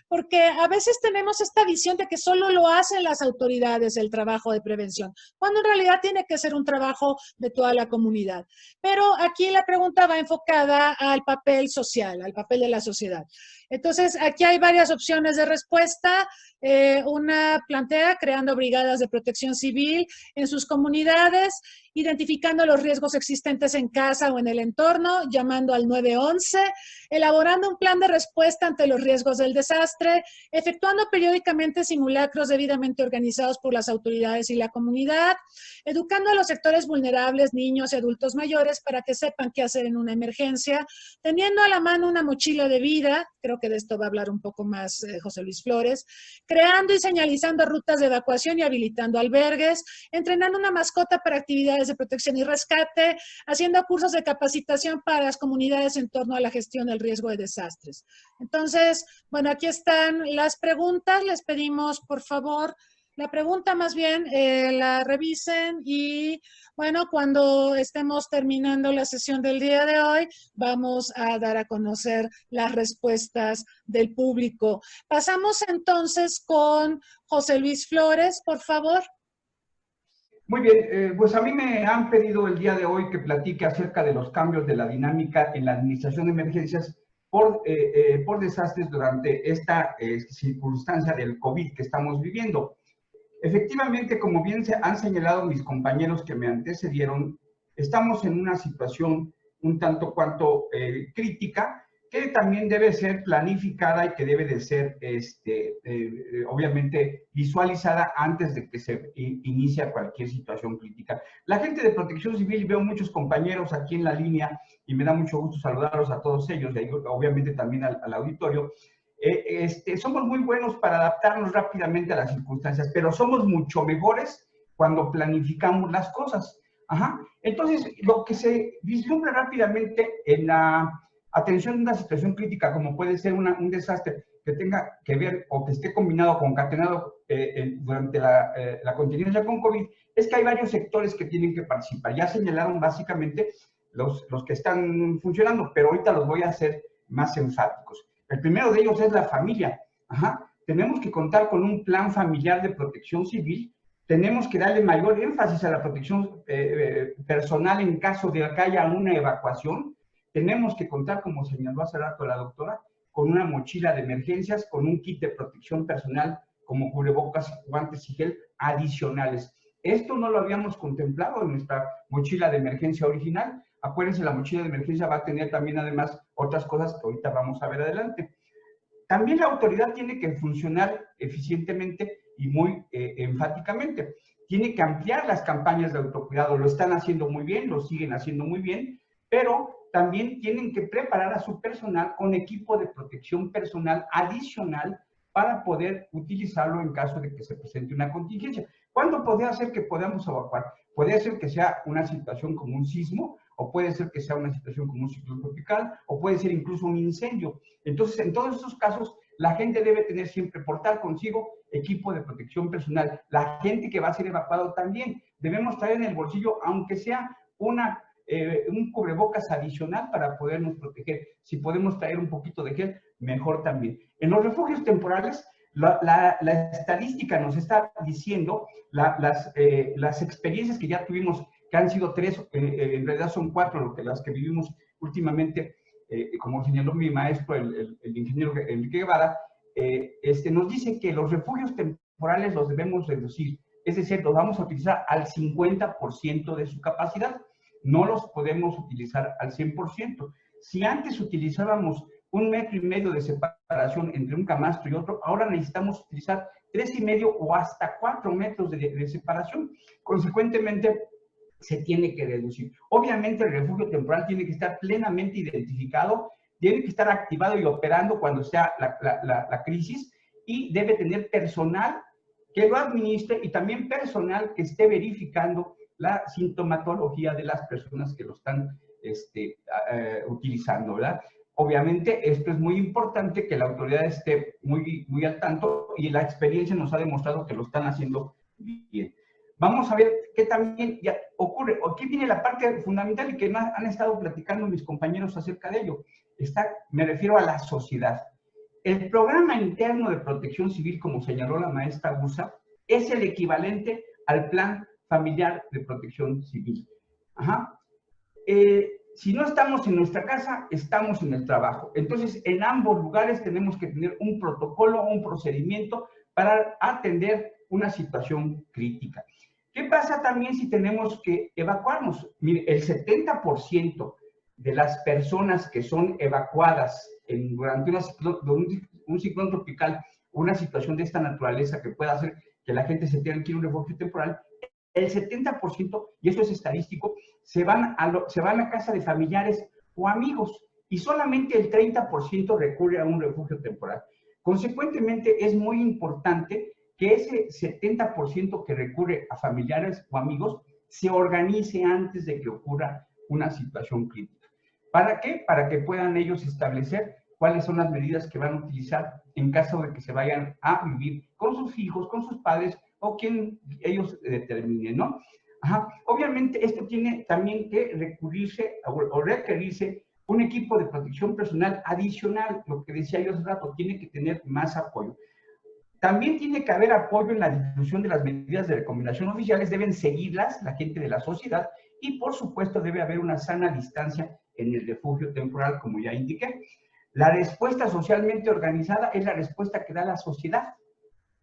porque a veces tenemos esta visión de que solo lo hacen las autoridades el trabajo de prevención, cuando en realidad tiene que ser un trabajo de toda la comunidad. Pero aquí la pregunta va enfocada al papel social, al papel de la sociedad. Entonces, aquí hay varias opciones de respuesta. Una plantea creando brigadas de protección civil en sus comunidades, identificando los riesgos existentes en casa o en el entorno, llamando al 911, elaborando un plan de respuesta ante los riesgos del desastre, efectuando periódicamente simulacros debidamente organizados por las autoridades y la comunidad, educando a los sectores vulnerables, niños y adultos mayores para que sepan qué hacer en una emergencia, teniendo a la mano una mochila de vida, creo que de esto va a hablar un poco más José Luis Flores, creando y señalizando rutas de evacuación y habilitando albergues, entrenando una mascota para actividades de protección y rescate, haciendo cursos de capacitación para las comunidades en torno a la gestión del riesgo de desastres. Entonces, bueno, aquí están las preguntas. Les pedimos, por favor, la pregunta más bien la revisen y, bueno, cuando estemos terminando la sesión del día de hoy, vamos a dar a conocer las respuestas del público. Pasamos entonces con José Luis Flores, por favor. Muy bien, pues a mí me han pedido el día de hoy que platique acerca de los cambios de la dinámica en la administración de emergencias por desastres durante esta circunstancia del COVID que estamos viviendo. Efectivamente, como bien se han señalado mis compañeros que me antecedieron, estamos en una situación un tanto cuanto crítica, que también debe ser planificada y que debe de ser, obviamente, visualizada antes de que se inicie cualquier situación crítica. La gente de Protección Civil, veo muchos compañeros aquí en la línea y me da mucho gusto saludarlos a todos ellos, y obviamente también al auditorio. Somos muy buenos para adaptarnos rápidamente a las circunstancias, pero somos mucho mejores cuando planificamos las cosas. Ajá. Entonces, lo que se vislumbra rápidamente en la atención a una situación crítica, como puede ser un desastre que tenga que ver o que esté combinado, concatenado durante la contingencia con COVID, es que hay varios sectores que tienen que participar. Ya señalaron básicamente los que están funcionando, pero ahorita los voy a hacer más enfáticos. El primero de ellos es la familia. Ajá. Tenemos que contar con un plan familiar de protección civil. Tenemos que darle mayor énfasis a la protección personal en caso de que haya una evacuación. Tenemos que contar, como señaló hace rato la doctora, con una mochila de emergencias, con un kit de protección personal, como cubrebocas, guantes y gel adicionales. Esto no lo habíamos contemplado en nuestra mochila de emergencia original. Acuérdense, la mochila de emergencia va a tener también, además, otras cosas que ahorita vamos a ver adelante. También la autoridad tiene que funcionar eficientemente y muy enfáticamente. Tiene que ampliar las campañas de autocuidado. Lo están haciendo muy bien, lo siguen haciendo muy bien, pero también tienen que preparar a su personal con equipo de protección personal adicional para poder utilizarlo en caso de que se presente una contingencia. ¿Cuándo podría ser que podamos evacuar? Puede ser que sea una situación como un sismo, o puede ser que sea una situación como un ciclón tropical, o puede ser incluso un incendio. Entonces, en todos estos casos, la gente debe tener siempre, portar consigo equipo de protección personal. La gente que va a ser evacuado también. Debemos traer en el bolsillo, aunque sea un cubrebocas adicional para podernos proteger. Si podemos traer un poquito de gel, mejor también. En los refugios temporales, la estadística nos está diciendo las experiencias que ya tuvimos, que han sido 3, en realidad son 4 las que vivimos últimamente, como señaló mi maestro, el ingeniero Enrique Guevara, nos dice que los refugios temporales los debemos reducir, es decir, los vamos a utilizar al 50% de su capacidad. No los podemos utilizar al 100%. Si antes utilizábamos 1,5 metros de separación entre un camastro y otro, ahora necesitamos utilizar 3,5 o hasta 4 metros de separación. Consecuentemente, se tiene que reducir. Obviamente el refugio temporal tiene que estar plenamente identificado, tiene que estar activado y operando cuando sea la crisis, y debe tener personal que lo administre y también personal que esté verificando la sintomatología de las personas que lo están utilizando, ¿verdad? Obviamente esto es muy importante, que la autoridad esté muy al tanto, y la experiencia nos ha demostrado que lo están haciendo bien. Vamos a ver qué también ya ocurre. Aquí viene la parte fundamental y que han estado platicando mis compañeros acerca de ello. Me refiero a la sociedad. El programa interno de protección civil, como señaló la maestra Ursa, es el equivalente al plan familiar de protección civil. Ajá. Si no estamos en nuestra casa, estamos en el trabajo. Entonces, en ambos lugares tenemos que tener un protocolo, un procedimiento para atender una situación crítica. ¿Qué pasa también si tenemos que evacuarnos? Mire, el 70% de las personas que son evacuadas durante un ciclón tropical, una situación de esta naturaleza que pueda hacer que la gente se tenga que ir a un refugio temporal, el 70%, y eso es estadístico, se van a casa de familiares o amigos, y solamente el 30% recurre a un refugio temporal. Consecuentemente, es muy importante que ese 70% que recurre a familiares o amigos se organice antes de que ocurra una situación crítica. ¿Para qué? Para que puedan ellos establecer cuáles son las medidas que van a utilizar en caso de que se vayan a vivir con sus hijos, con sus padres o quien ellos determinen, ¿no? Ajá. Obviamente esto tiene también que recurrirse o requerirse un equipo de protección personal adicional. Lo que decía yo hace rato, tiene que tener más apoyo. También tiene que haber apoyo en la difusión de las medidas de recomendación oficiales, deben seguirlas la gente de la sociedad, y por supuesto debe haber una sana distancia en el refugio temporal, como ya indiqué. La respuesta socialmente organizada es la respuesta que da la sociedad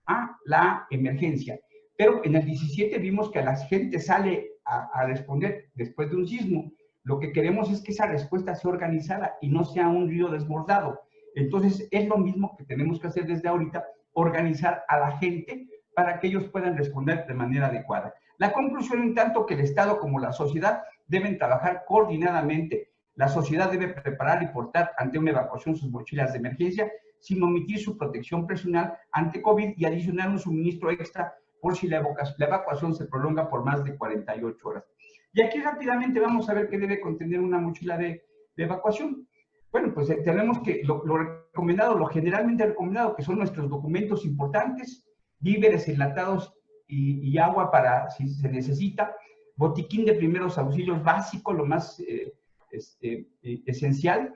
a la emergencia. Pero en el 17 vimos que la gente sale a responder después de un sismo. Lo que queremos es que esa respuesta sea organizada y no sea un río desbordado. Entonces es lo mismo que tenemos que hacer desde ahorita, organizar a la gente para que ellos puedan responder de manera adecuada. La conclusión, en tanto, que el Estado como la sociedad deben trabajar coordinadamente. La sociedad debe preparar y portar ante una evacuación sus mochilas de emergencia, sin omitir su protección personal ante COVID, y adicionar un suministro extra por si la evacuación se prolonga por más de 48 horas. Y aquí rápidamente vamos a ver qué debe contener una mochila de evacuación. Bueno, pues tenemos que lo recomendado, lo generalmente recomendado, que son nuestros documentos importantes, víveres enlatados y agua para si se necesita, botiquín de primeros auxilios básico, lo más esencial,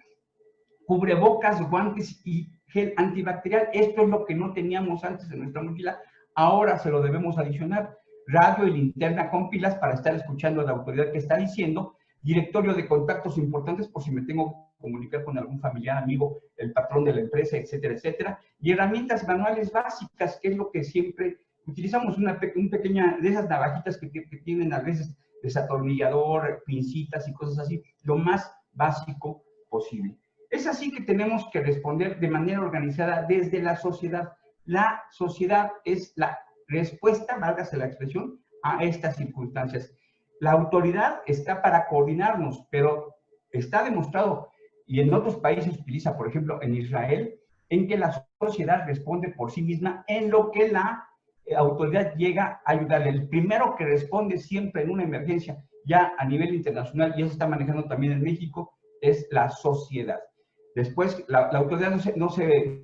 cubrebocas, guantes y gel antibacterial. Esto es lo que no teníamos antes en nuestra mochila, ahora se lo debemos adicionar. Radio y linterna con pilas para estar escuchando a la autoridad que está diciendo, directorio de contactos importantes por si me tengo que comunicar con algún familiar, amigo, el patrón de la empresa, etcétera, etcétera, y herramientas manuales básicas, que es lo que siempre utilizamos, una pequeña de esas navajitas que tienen a veces desatornillador, pincitas y cosas así, lo más básico posible. Es así que tenemos que responder de manera organizada desde la sociedad. La sociedad es la respuesta, válgase la expresión, a estas circunstancias. La autoridad está para coordinarnos, pero está demostrado, y en otros países utiliza, por ejemplo, en Israel, en que la sociedad responde por sí misma en lo que la autoridad llega a ayudarle. El primero que responde siempre en una emergencia, ya a nivel internacional, y eso se está manejando también en México, es la sociedad. Después, la autoridad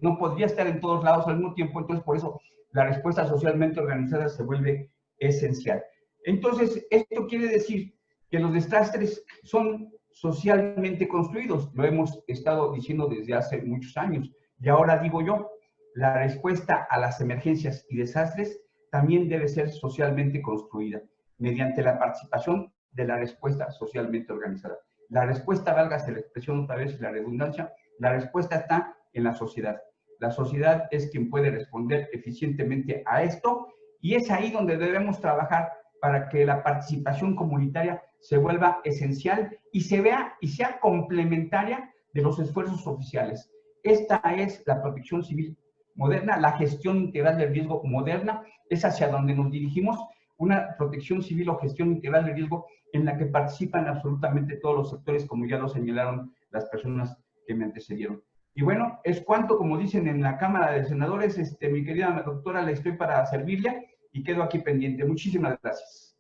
no podría estar en todos lados al mismo tiempo, entonces por eso la respuesta socialmente organizada se vuelve esencial. Entonces, esto quiere decir que los desastres son socialmente construidos. Lo hemos estado diciendo desde hace muchos años. Y ahora digo yo, la respuesta a las emergencias y desastres también debe ser socialmente construida, mediante la participación de la respuesta socialmente organizada. La respuesta, válgase la expresión otra vez y la redundancia, la respuesta está en la sociedad. La sociedad es quien puede responder eficientemente a esto, y es ahí donde debemos trabajar para que la participación comunitaria se vuelva esencial y sea complementaria de los esfuerzos oficiales. Esta es la protección civil moderna, la gestión integral del riesgo moderna, es hacia donde nos dirigimos. una protección civil o gestión integral de riesgo en la que participan absolutamente todos los sectores, como ya lo señalaron las personas que me antecedieron. Y bueno, es cuanto, como dicen en la Cámara de Senadores, mi querida doctora, le estoy para servirle y quedo aquí pendiente. Muchísimas gracias.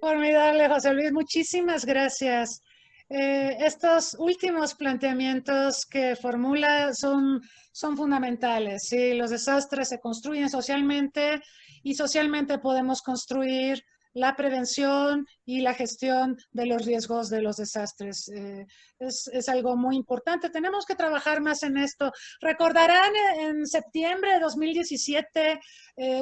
Formidable, José Luis, muchísimas gracias. Estos últimos planteamientos que formula son fundamentales. ¿Sí? Los desastres se construyen socialmente y socialmente podemos construir la prevención y la gestión de los riesgos de los desastres. Es algo muy importante. Tenemos que trabajar más en esto. Recordarán en septiembre de 2017,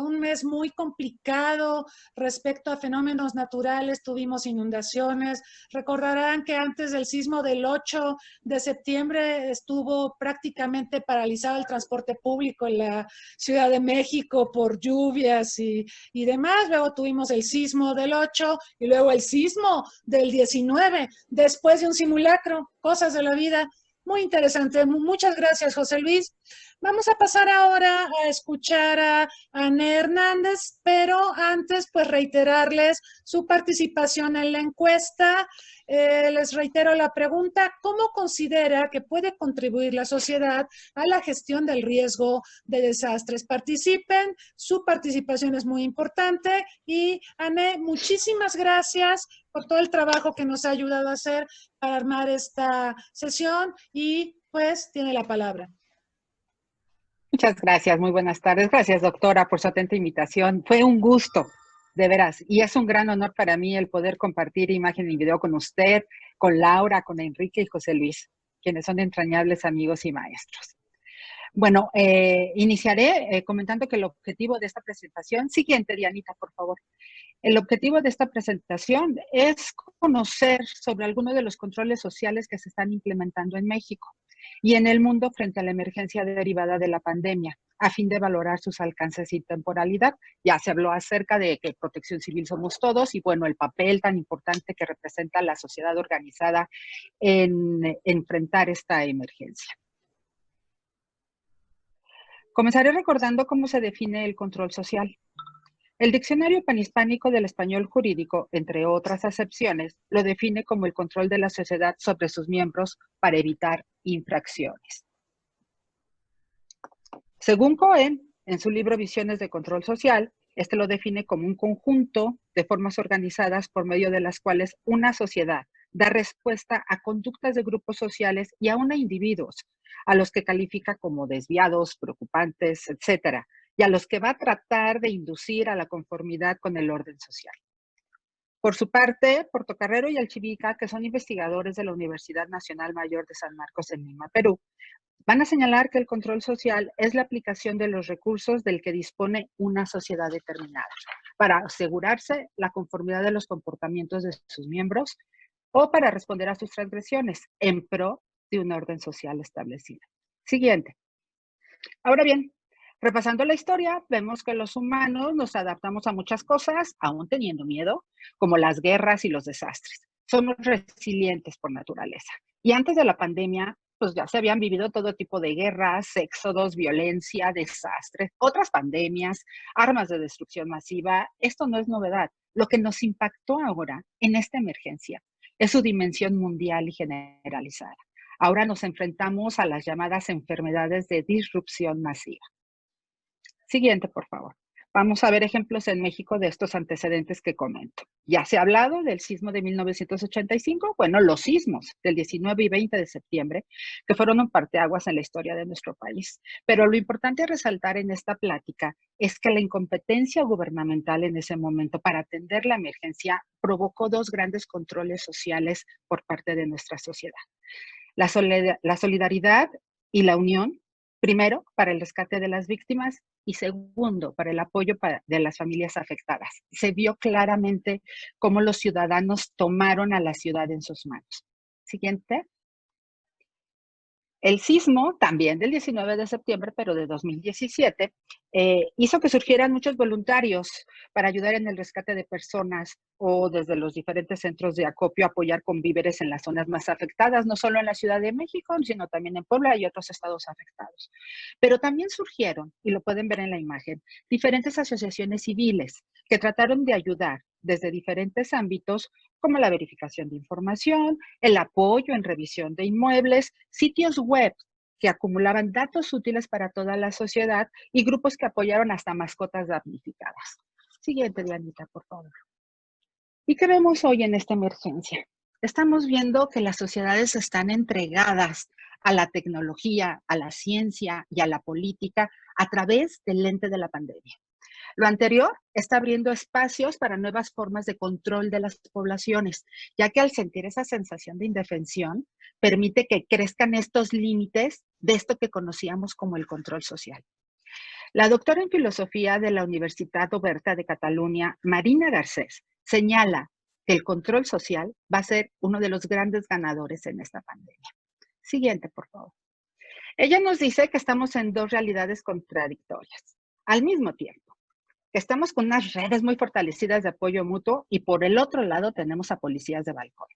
un mes muy complicado respecto a fenómenos naturales. Tuvimos inundaciones. Recordarán que antes del sismo del 8 de septiembre estuvo prácticamente paralizado el transporte público en la Ciudad de México por lluvias y demás. Luego tuvimos el sismo del 8 y luego el sismo del 19, después de un simulacro, cosas de la vida. Muy interesante. Muchas gracias, José Luis. Vamos a pasar ahora a escuchar a Anné Hernández, pero antes, pues, reiterarles su participación en la encuesta. Les reitero la pregunta: ¿cómo considera que puede contribuir la sociedad a la gestión del riesgo de desastres? Participen, su participación es muy importante. Y, Anné, muchísimas gracias por todo el trabajo que nos ha ayudado a hacer para armar esta sesión y pues tiene la palabra. Muchas gracias, muy buenas tardes. Gracias, doctora, por su atenta invitación. Fue un gusto, de veras, y es un gran honor para mí el poder compartir imagen y video con usted, con Laura, con Enrique y José Luis, quienes son entrañables amigos y maestros. Bueno, iniciaré comentando que el objetivo de esta presentación, siguiente, Dianita, por favor. El objetivo de esta presentación es conocer sobre algunos de los controles sociales que se están implementando en México y en el mundo frente a la emergencia derivada de la pandemia, a fin de valorar sus alcances y temporalidad. Ya se habló acerca de que Protección Civil somos todos y, bueno, el papel tan importante que representa la sociedad organizada en enfrentar esta emergencia. Comenzaré recordando cómo se define el control social. El Diccionario Panhispánico del Español Jurídico, entre otras acepciones, lo define como el control de la sociedad sobre sus miembros para evitar infracciones. Según Cohen, en su libro Visiones de Control Social, este lo define como un conjunto de formas organizadas por medio de las cuales una sociedad da respuesta a conductas de grupos sociales y aún a individuos, a los que califica como desviados, preocupantes, etcétera, y a los que va a tratar de inducir a la conformidad con el orden social. Por su parte, Portocarrero y Alchivica, que son investigadores de la Universidad Nacional Mayor de San Marcos en Lima, Perú, van a señalar que el control social es la aplicación de los recursos del que dispone una sociedad determinada para asegurarse la conformidad de los comportamientos de sus miembros o para responder a sus transgresiones en pro de un orden social establecido. Siguiente. Ahora bien, repasando la historia, vemos que los humanos nos adaptamos a muchas cosas, aún teniendo miedo, como las guerras y los desastres. Somos resilientes por naturaleza. Y antes de la pandemia, pues ya se habían vivido todo tipo de guerras, éxodos, violencia, desastres, otras pandemias, armas de destrucción masiva. Esto no es novedad. Lo que nos impactó ahora en esta emergencia es su dimensión mundial y generalizada. Ahora nos enfrentamos a las llamadas enfermedades de disrupción masiva. Siguiente, por favor. Vamos a ver ejemplos en México de estos antecedentes que comento. Ya se ha hablado del sismo de 1985, bueno, los sismos del 19 y 20 de septiembre, que fueron un parteaguas en la historia de nuestro país. Pero lo importante a resaltar en esta plática es que la incompetencia gubernamental en ese momento para atender la emergencia provocó dos grandes controles sociales por parte de nuestra sociedad. La solidaridad y la unión, primero, para el rescate de las víctimas y segundo, para el apoyo de las familias afectadas. Se vio claramente cómo los ciudadanos tomaron a la ciudad en sus manos. Siguiente. El sismo, también del 19 de septiembre, pero de 2017, hizo que surgieran muchos voluntarios para ayudar en el rescate de personas o desde los diferentes centros de acopio apoyar con víveres en las zonas más afectadas, no solo en la Ciudad de México, sino también en Puebla y otros estados afectados. Pero también surgieron, y lo pueden ver en la imagen, diferentes asociaciones civiles que trataron de ayudar desde diferentes ámbitos, como la verificación de información, el apoyo en revisión de inmuebles, sitios web que acumulaban datos útiles para toda la sociedad y grupos que apoyaron hasta mascotas damnificadas. Siguiente, Dianita, por favor. ¿Y qué vemos hoy en esta emergencia? Estamos viendo que las sociedades están entregadas a la tecnología, a la ciencia y a la política a través del lente de la pandemia. Lo anterior está abriendo espacios para nuevas formas de control de las poblaciones, ya que al sentir esa sensación de indefensión, permite que crezcan estos límites de esto que conocíamos como el control social. La doctora en filosofía de la Universitat Oberta de Cataluña, Marina Garcés, señala que el control social va a ser uno de los grandes ganadores en esta pandemia. Siguiente, por favor. Ella nos dice que estamos en dos realidades contradictorias al mismo tiempo, que estamos con unas redes muy fortalecidas de apoyo mutuo y por el otro lado tenemos a policías de balcón,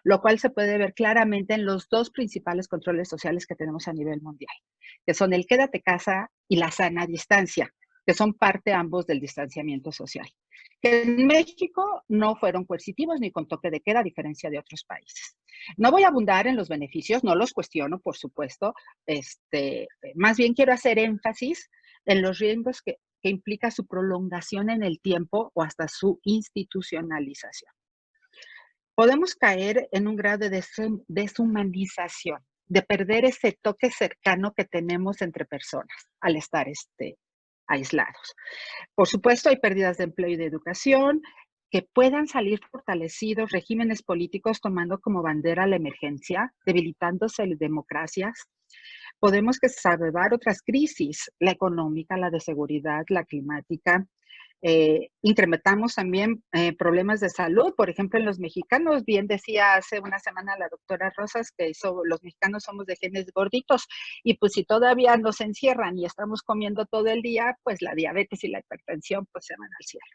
lo cual se puede ver claramente en los dos principales controles sociales que tenemos a nivel mundial, que son el quédate casa y la sana distancia, que son parte ambos del distanciamiento social, que en México no fueron coercitivos ni con toque de queda, a diferencia de otros países. No voy a abundar en los beneficios, no los cuestiono, por supuesto, más bien quiero hacer énfasis en los riesgos que implica su prolongación en el tiempo o hasta su institucionalización. Podemos caer en un grado de deshumanización, de perder ese toque cercano que tenemos entre personas al estar aislados. Por supuesto, hay pérdidas de empleo y de educación, que puedan salir fortalecidos regímenes políticos tomando como bandera la emergencia, debilitándose las democracias. Podemos exacerbar otras crisis, la económica, la de seguridad, la climática. Incrementamos también problemas de salud, por ejemplo, en los mexicanos, bien decía hace una semana la doctora Rosas que los mexicanos somos de genes gorditos y pues si todavía nos encierran y estamos comiendo todo el día, pues la diabetes y la hipertensión pues se van al cielo.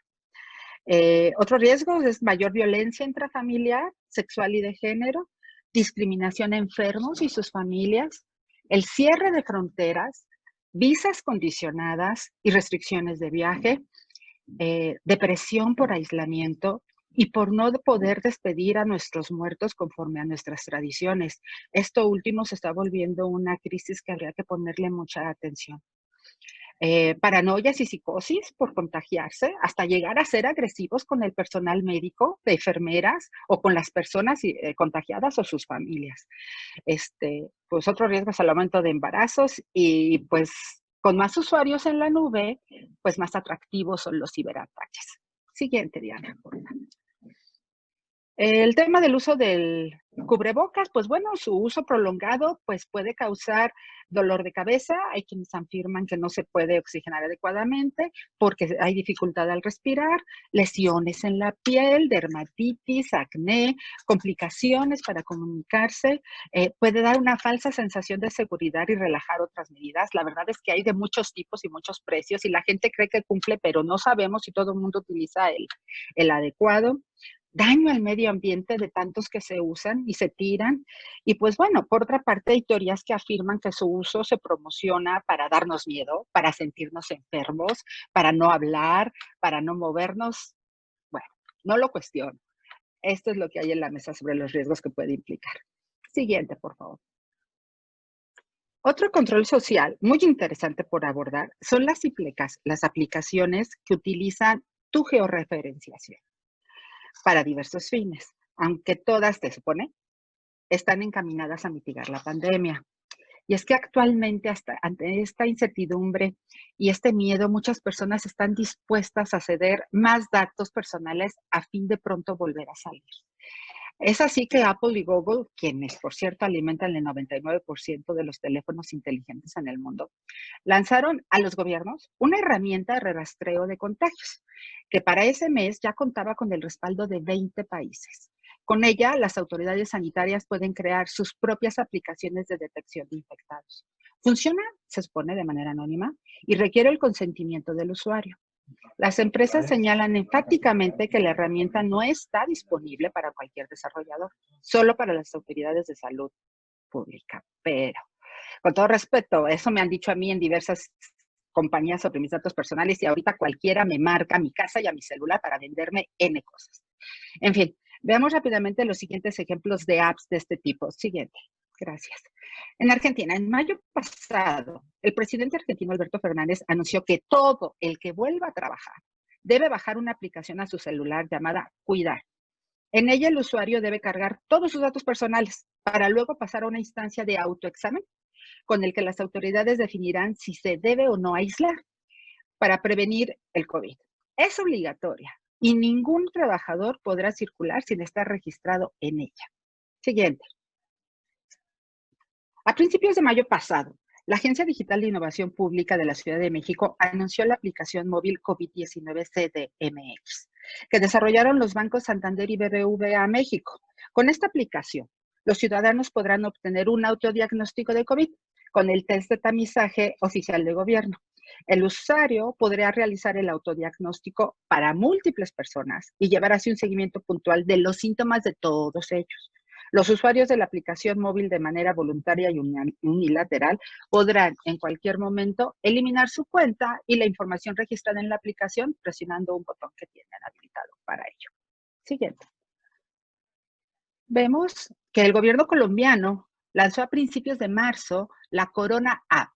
Otro riesgo es mayor violencia intrafamiliar, sexual y de género, discriminación a enfermos y sus familias, el cierre de fronteras, visas condicionadas y restricciones de viaje, depresión por aislamiento y por no poder despedir a nuestros muertos conforme a nuestras tradiciones. Esto último se está volviendo una crisis que habría que ponerle mucha atención. Paranoias y psicosis por contagiarse, hasta llegar a ser agresivos con el personal médico, de enfermeras o con las personas contagiadas o sus familias. Pues otro riesgo es el aumento de embarazos y pues con más usuarios en la nube, pues más atractivos son los ciberataques. Siguiente, Diana, por favor. El tema del uso del cubrebocas, pues bueno, su uso prolongado pues puede causar dolor de cabeza. Hay quienes afirman que no se puede oxigenar adecuadamente porque hay dificultad al respirar, lesiones en la piel, dermatitis, acné, complicaciones para comunicarse. Puede dar una falsa sensación de seguridad y relajar otras medidas. La verdad es que hay de muchos tipos y muchos precios y la gente cree que cumple, pero no sabemos si todo el mundo utiliza el adecuado. Daño al medio ambiente de tantos que se usan y se tiran. Y pues bueno, por otra parte hay teorías que afirman que su uso se promociona para darnos miedo, para sentirnos enfermos, para no hablar, para no movernos. Bueno, no lo cuestiono. Esto es lo que hay en la mesa sobre los riesgos que puede implicar. Siguiente, por favor. Otro control social muy interesante por abordar son las aplicaciones que utilizan tu georreferenciación para diversos fines, aunque todas, se supone, están encaminadas a mitigar la pandemia. Y es que actualmente, ante esta incertidumbre y este miedo, muchas personas están dispuestas a ceder más datos personales a fin de pronto volver a salir. Es así que Apple y Google, quienes por cierto alimentan el 99% de los teléfonos inteligentes en el mundo, lanzaron a los gobiernos una herramienta de rastreo de contagios, que para ese mes ya contaba con el respaldo de 20 países, Con ella, las autoridades sanitarias pueden crear sus propias aplicaciones de detección de infectados. Funciona, se supone, de manera anónima y requiere el consentimiento del usuario. Las empresas señalan enfáticamente que la herramienta no está disponible para cualquier desarrollador, solo para las autoridades de salud pública. Pero, con todo respeto, eso me han dicho a mí en diversas compañías sobre mis datos personales y ahorita cualquiera me marca a mi casa y a mi celular para venderme N cosas. En fin, veamos rápidamente los siguientes ejemplos de apps de este tipo. Siguiente. Gracias. En Argentina, en mayo pasado, el presidente argentino Alberto Fernández anunció que todo el que vuelva a trabajar debe bajar una aplicación a su celular llamada Cuidar. En ella el usuario debe cargar todos sus datos personales para luego pasar a una instancia de autoexamen con el que las autoridades definirán si se debe o no aislar para prevenir el COVID. Es obligatoria y ningún trabajador podrá circular sin estar registrado en ella. Siguiente. A principios de mayo pasado, la Agencia Digital de Innovación Pública de la Ciudad de México anunció la aplicación móvil COVID-19 CDMX, que desarrollaron los bancos Santander y BBVA México. Con esta aplicación, los ciudadanos podrán obtener un autodiagnóstico de COVID con el test de tamizaje oficial de gobierno. El usuario podrá realizar el autodiagnóstico para múltiples personas y llevar así un seguimiento puntual de los síntomas de todos ellos. Los usuarios de la aplicación móvil de manera voluntaria y unilateral podrán en cualquier momento eliminar su cuenta y la información registrada en la aplicación presionando un botón que tienen habilitado para ello. Siguiente. Vemos que el gobierno colombiano lanzó a principios de marzo la Corona App.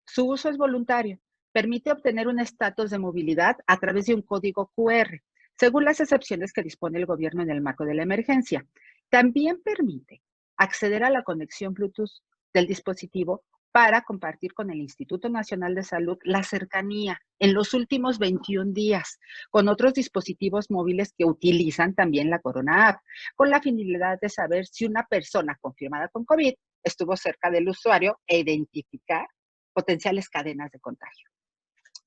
Su uso es voluntario. Permite obtener un estatus de movilidad a través de un código QR, según las excepciones que dispone el gobierno en el marco de la emergencia. También permite acceder a la conexión Bluetooth del dispositivo para compartir con el Instituto Nacional de Salud la cercanía en los últimos 21 días con otros dispositivos móviles que utilizan también la Corona App, con la finalidad de saber si una persona confirmada con COVID estuvo cerca del usuario e identificar potenciales cadenas de contagio.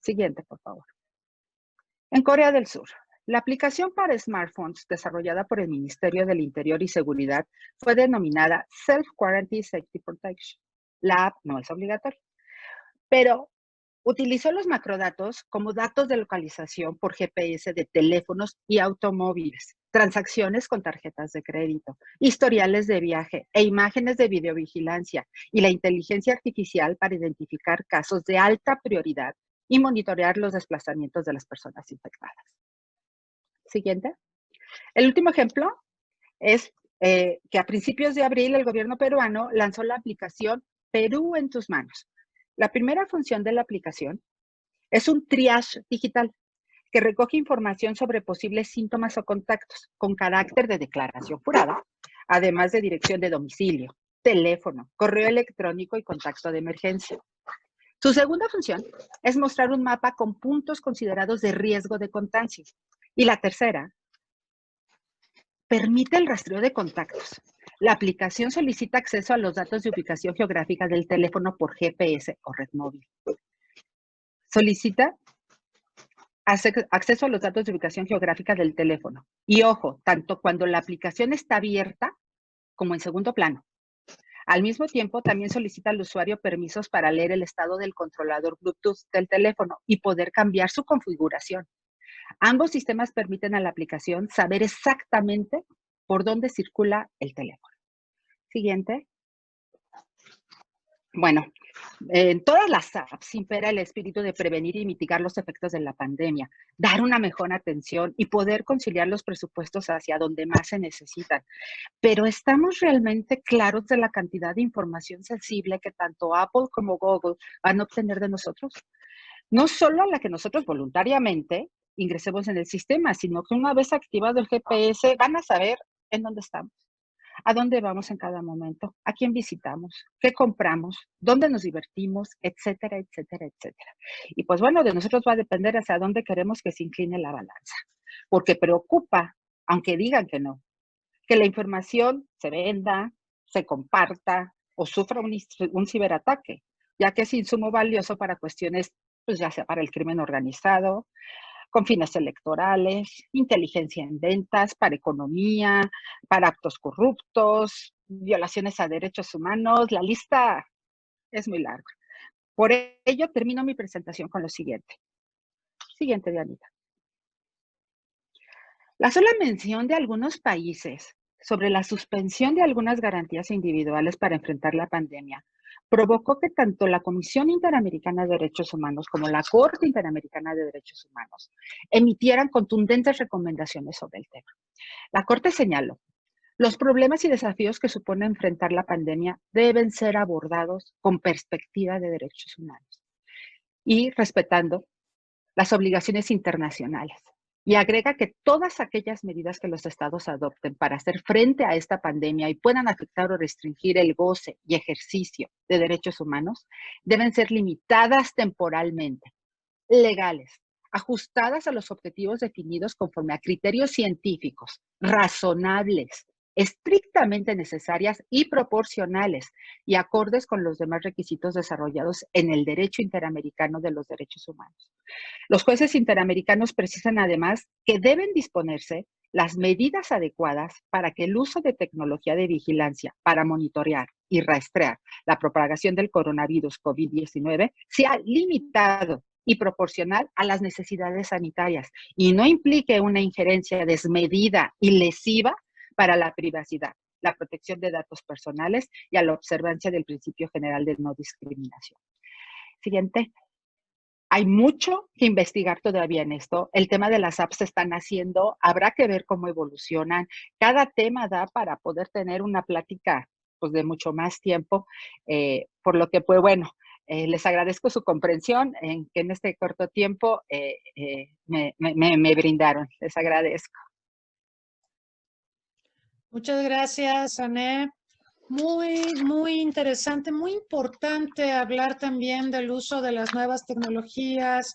Siguiente, por favor. En Corea del Sur, la aplicación para smartphones desarrollada por el Ministerio del Interior y Seguridad fue denominada Self-Quarantine Safety Protection. La app no es obligatoria, pero utilizó los macrodatos como datos de localización por GPS de teléfonos y automóviles, transacciones con tarjetas de crédito, historiales de viaje e imágenes de videovigilancia y la inteligencia artificial para identificar casos de alta prioridad y monitorear los desplazamientos de las personas infectadas. Siguiente. El último ejemplo es que a principios de abril el gobierno peruano lanzó la aplicación Perú en tus manos. La primera función de la aplicación es un triage digital que recoge información sobre posibles síntomas o contactos con carácter de declaración jurada, además de dirección de domicilio, teléfono, correo electrónico y contacto de emergencia. Su segunda función es mostrar un mapa con puntos considerados de riesgo de contagio. Y la tercera permite el rastreo de contactos. La aplicación solicita acceso a los datos de ubicación geográfica del teléfono por GPS o red móvil. Solicita acceso a los datos de ubicación geográfica del teléfono. Y ojo, tanto cuando la aplicación está abierta como en segundo plano. Al mismo tiempo, también solicita al usuario permisos para leer el estado del controlador Bluetooth del teléfono y poder cambiar su configuración. Ambos sistemas permiten a la aplicación saber exactamente por dónde circula el teléfono. Siguiente. Bueno, en todas las apps impera el espíritu de prevenir y mitigar los efectos de la pandemia, dar una mejor atención y poder conciliar los presupuestos hacia donde más se necesitan. Pero ¿estamos realmente claros de la cantidad de información sensible que tanto Apple como Google van a obtener de nosotros? No solo la que nosotros voluntariamente ingresemos en el sistema, sino que una vez activado el GPS van a saber en dónde estamos, a dónde vamos en cada momento, a quién visitamos, qué compramos, dónde nos divertimos, etcétera, etcétera, etcétera. Y pues bueno, de nosotros va a depender hacia dónde queremos que se incline la balanza, porque preocupa, aunque digan que no, que la información se venda, se comparta o sufra un ciberataque, ya que es insumo valioso para cuestiones, pues ya sea para el crimen organizado, con fines electorales, inteligencia en ventas, para economía, para actos corruptos, violaciones a derechos humanos. La lista es muy larga. Por ello, termino mi presentación con lo siguiente. Siguiente, Dianita. La sola mención de algunos países sobre la suspensión de algunas garantías individuales para enfrentar la pandemia provocó que tanto la Comisión Interamericana de Derechos Humanos como la Corte Interamericana de Derechos Humanos emitieran contundentes recomendaciones sobre el tema. La Corte señaló: los problemas y desafíos que supone enfrentar la pandemia deben ser abordados con perspectiva de derechos humanos y respetando las obligaciones internacionales. Y agrega que todas aquellas medidas que los estados adopten para hacer frente a esta pandemia y puedan afectar o restringir el goce y ejercicio de derechos humanos deben ser limitadas temporalmente, legales, ajustadas a los objetivos definidos conforme a criterios científicos, razonables, estrictamente necesarias y proporcionales, y acordes con los demás requisitos desarrollados en el derecho interamericano de los derechos humanos. Los jueces interamericanos precisan además que deben disponerse las medidas adecuadas para que el uso de tecnología de vigilancia para monitorear y rastrear la propagación del coronavirus COVID-19 sea limitado y proporcional a las necesidades sanitarias y no implique una injerencia desmedida y lesiva para la privacidad, la protección de datos personales y a la observancia del principio general de no discriminación. Siguiente. Hay mucho que investigar todavía en esto. El tema de las apps se están haciendo, habrá que ver cómo evolucionan. Cada tema da para poder tener una plática pues, de mucho más tiempo, por lo que, pues bueno, les agradezco su comprensión en que en este corto tiempo me brindaron. Les agradezco. Muchas gracias, Ané. Muy interesante, muy importante hablar también del uso de las nuevas tecnologías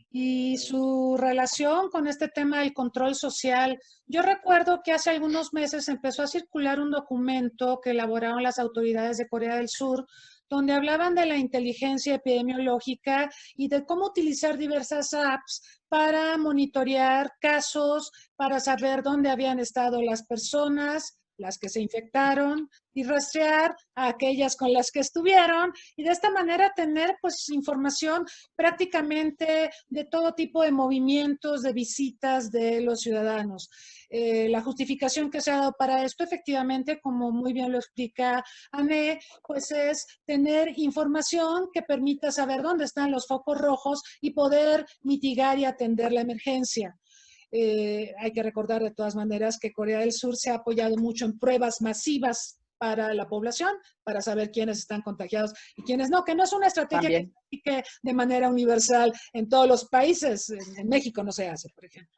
y su relación con este tema del control social. Yo recuerdo que hace algunos meses empezó a circular un documento que elaboraron las autoridades de Corea del Sur, donde hablaban de la inteligencia epidemiológica y de cómo utilizar diversas apps para monitorear casos, para saber dónde habían estado las personas, las que se infectaron, y rastrear a aquellas con las que estuvieron, y de esta manera tener pues información prácticamente de todo tipo de movimientos, de visitas de los ciudadanos. La justificación que se ha dado para esto, efectivamente, como muy bien lo explica Ané, pues es tener información que permita saber dónde están los focos rojos y poder mitigar y atender la emergencia. Hay que recordar de todas maneras que Corea del Sur se ha apoyado mucho en pruebas masivas para la población, para saber quiénes están contagiados y quiénes no, que no es una estrategia que se aplique de manera universal en todos los países. En México no se hace, por ejemplo.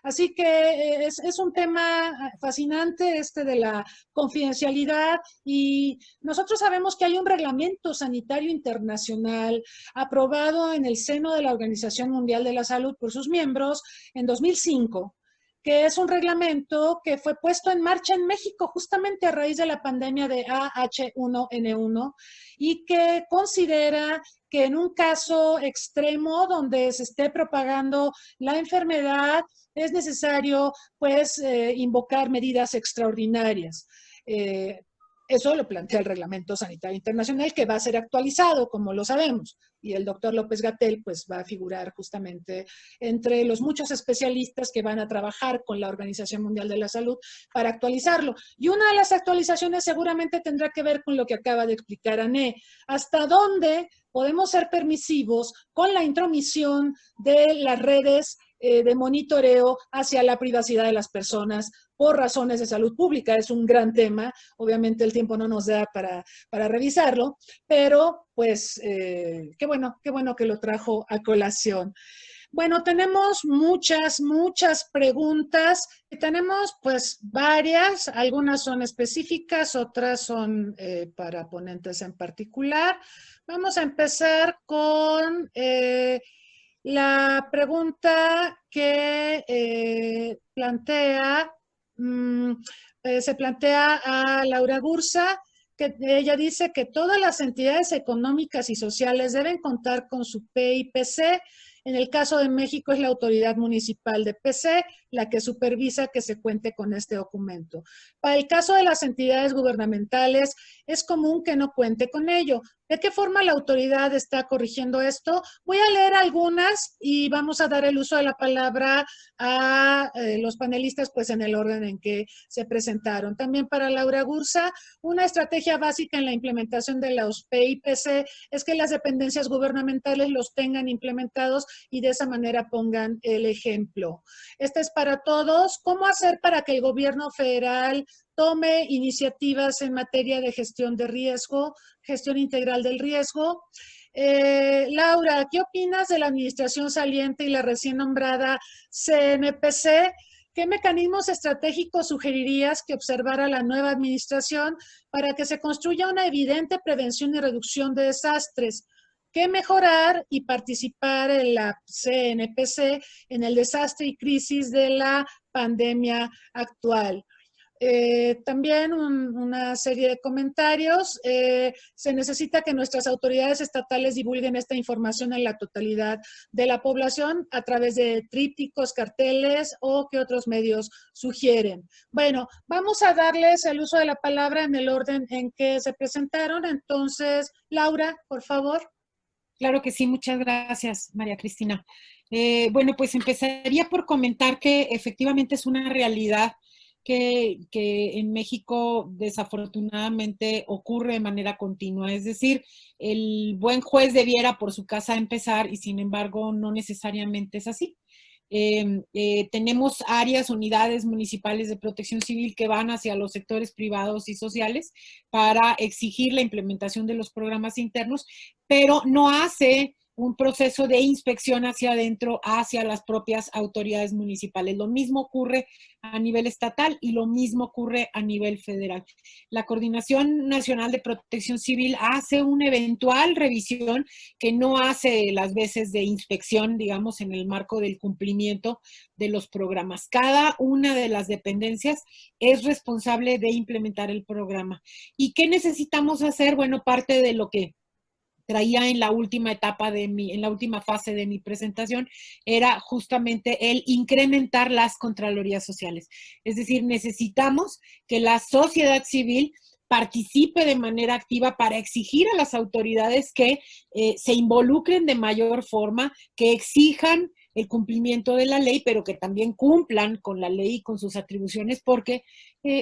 Así que es un tema fascinante este de la confidencialidad, y nosotros sabemos que hay un reglamento sanitario internacional aprobado en el seno de la Organización Mundial de la Salud por sus miembros en 2005, que es un reglamento que fue puesto en marcha en México justamente a raíz de la pandemia de H1N1 y que considera que en un caso extremo donde se esté propagando la enfermedad es necesario pues invocar medidas extraordinarias. Eso lo plantea el Reglamento Sanitario Internacional, que va a ser actualizado, como lo sabemos, y el doctor López-Gatell pues va a figurar justamente entre los muchos especialistas que van a trabajar con la Organización Mundial de la Salud para actualizarlo. Y una de las actualizaciones seguramente tendrá que ver con lo que acaba de explicar Ané, hasta dónde podemos ser permisivos con la intromisión de las redes de monitoreo hacia la privacidad de las personas por razones de salud pública. Es un gran tema, obviamente el tiempo no nos da para revisarlo, pero pues qué bueno que lo trajo a colación. Bueno, tenemos muchas preguntas. Tenemos pues varias, algunas son específicas, otras son para ponentes en particular. Vamos a empezar con la pregunta que se plantea a Laura Gursa, que ella dice que todas las entidades económicas y sociales deben contar con su PIPC En el caso de México es la autoridad municipal de PC la que supervisa que se cuente con este documento. Para el caso de las entidades gubernamentales, es común que no cuente con ello. ¿De qué forma la autoridad está corrigiendo esto? Voy a leer algunas y vamos a dar el uso de la palabra a los panelistas pues en el orden en que se presentaron. También para Laura Gursa, una estrategia básica en la implementación de los PIPC es que las dependencias gubernamentales los tengan implementados y de esa manera pongan el ejemplo. Esta es para todos. ¿Cómo hacer para que el gobierno federal tome iniciativas en materia de gestión de riesgo, gestión integral del riesgo? Laura, ¿qué opinas de la administración saliente y la recién nombrada CNPC? ¿Qué mecanismos estratégicos sugerirías que observara la nueva administración para que se construya una evidente prevención y reducción de desastres? ¿Qué mejorar y participar en la CNPC en el desastre y crisis de la pandemia actual? También una serie de comentarios. Se necesita que nuestras autoridades estatales divulguen esta información en la totalidad de la población a través de trípticos, carteles o que otros medios sugieren. Bueno, vamos a darles el uso de la palabra en el orden en que se presentaron. Entonces, Laura, por favor. Claro que sí, muchas gracias, María Cristina. Bueno, pues empezaría por comentar que efectivamente es una realidad que en México desafortunadamente ocurre de manera continua. Es decir, el buen juez debiera por su casa empezar y sin embargo no necesariamente es así. Tenemos áreas, unidades municipales de protección civil que van hacia los sectores privados y sociales para exigir la implementación de los programas internos, pero no hace un proceso de inspección hacia adentro, hacia las propias autoridades municipales. Lo mismo ocurre a nivel estatal y lo mismo ocurre a nivel federal. La Coordinación Nacional de Protección Civil hace una eventual revisión que no hace las veces de inspección, digamos, en el marco del cumplimiento de los programas. Cada una de las dependencias es responsable de implementar el programa. ¿Y qué necesitamos hacer? Bueno, parte de lo que traía en la última etapa en la última fase de mi presentación, era justamente el incrementar las contralorías sociales. Es decir, necesitamos que la sociedad civil participe de manera activa para exigir a las autoridades que se involucren de mayor forma, que exijan el cumplimiento de la ley, pero que también cumplan con la ley y con sus atribuciones, porque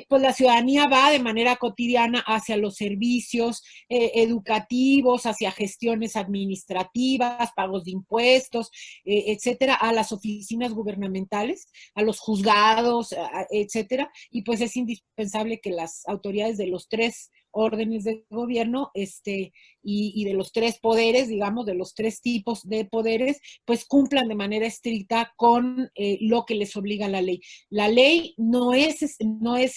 pues la ciudadanía va de manera cotidiana hacia los servicios educativos, hacia gestiones administrativas, pagos de impuestos, etcétera, a las oficinas gubernamentales, a los juzgados, etcétera, y pues es indispensable que las autoridades de los tres órdenes de gobierno y de los tres poderes, digamos, de los tres tipos de poderes, pues cumplan de manera estricta con lo que les obliga la ley. La ley no es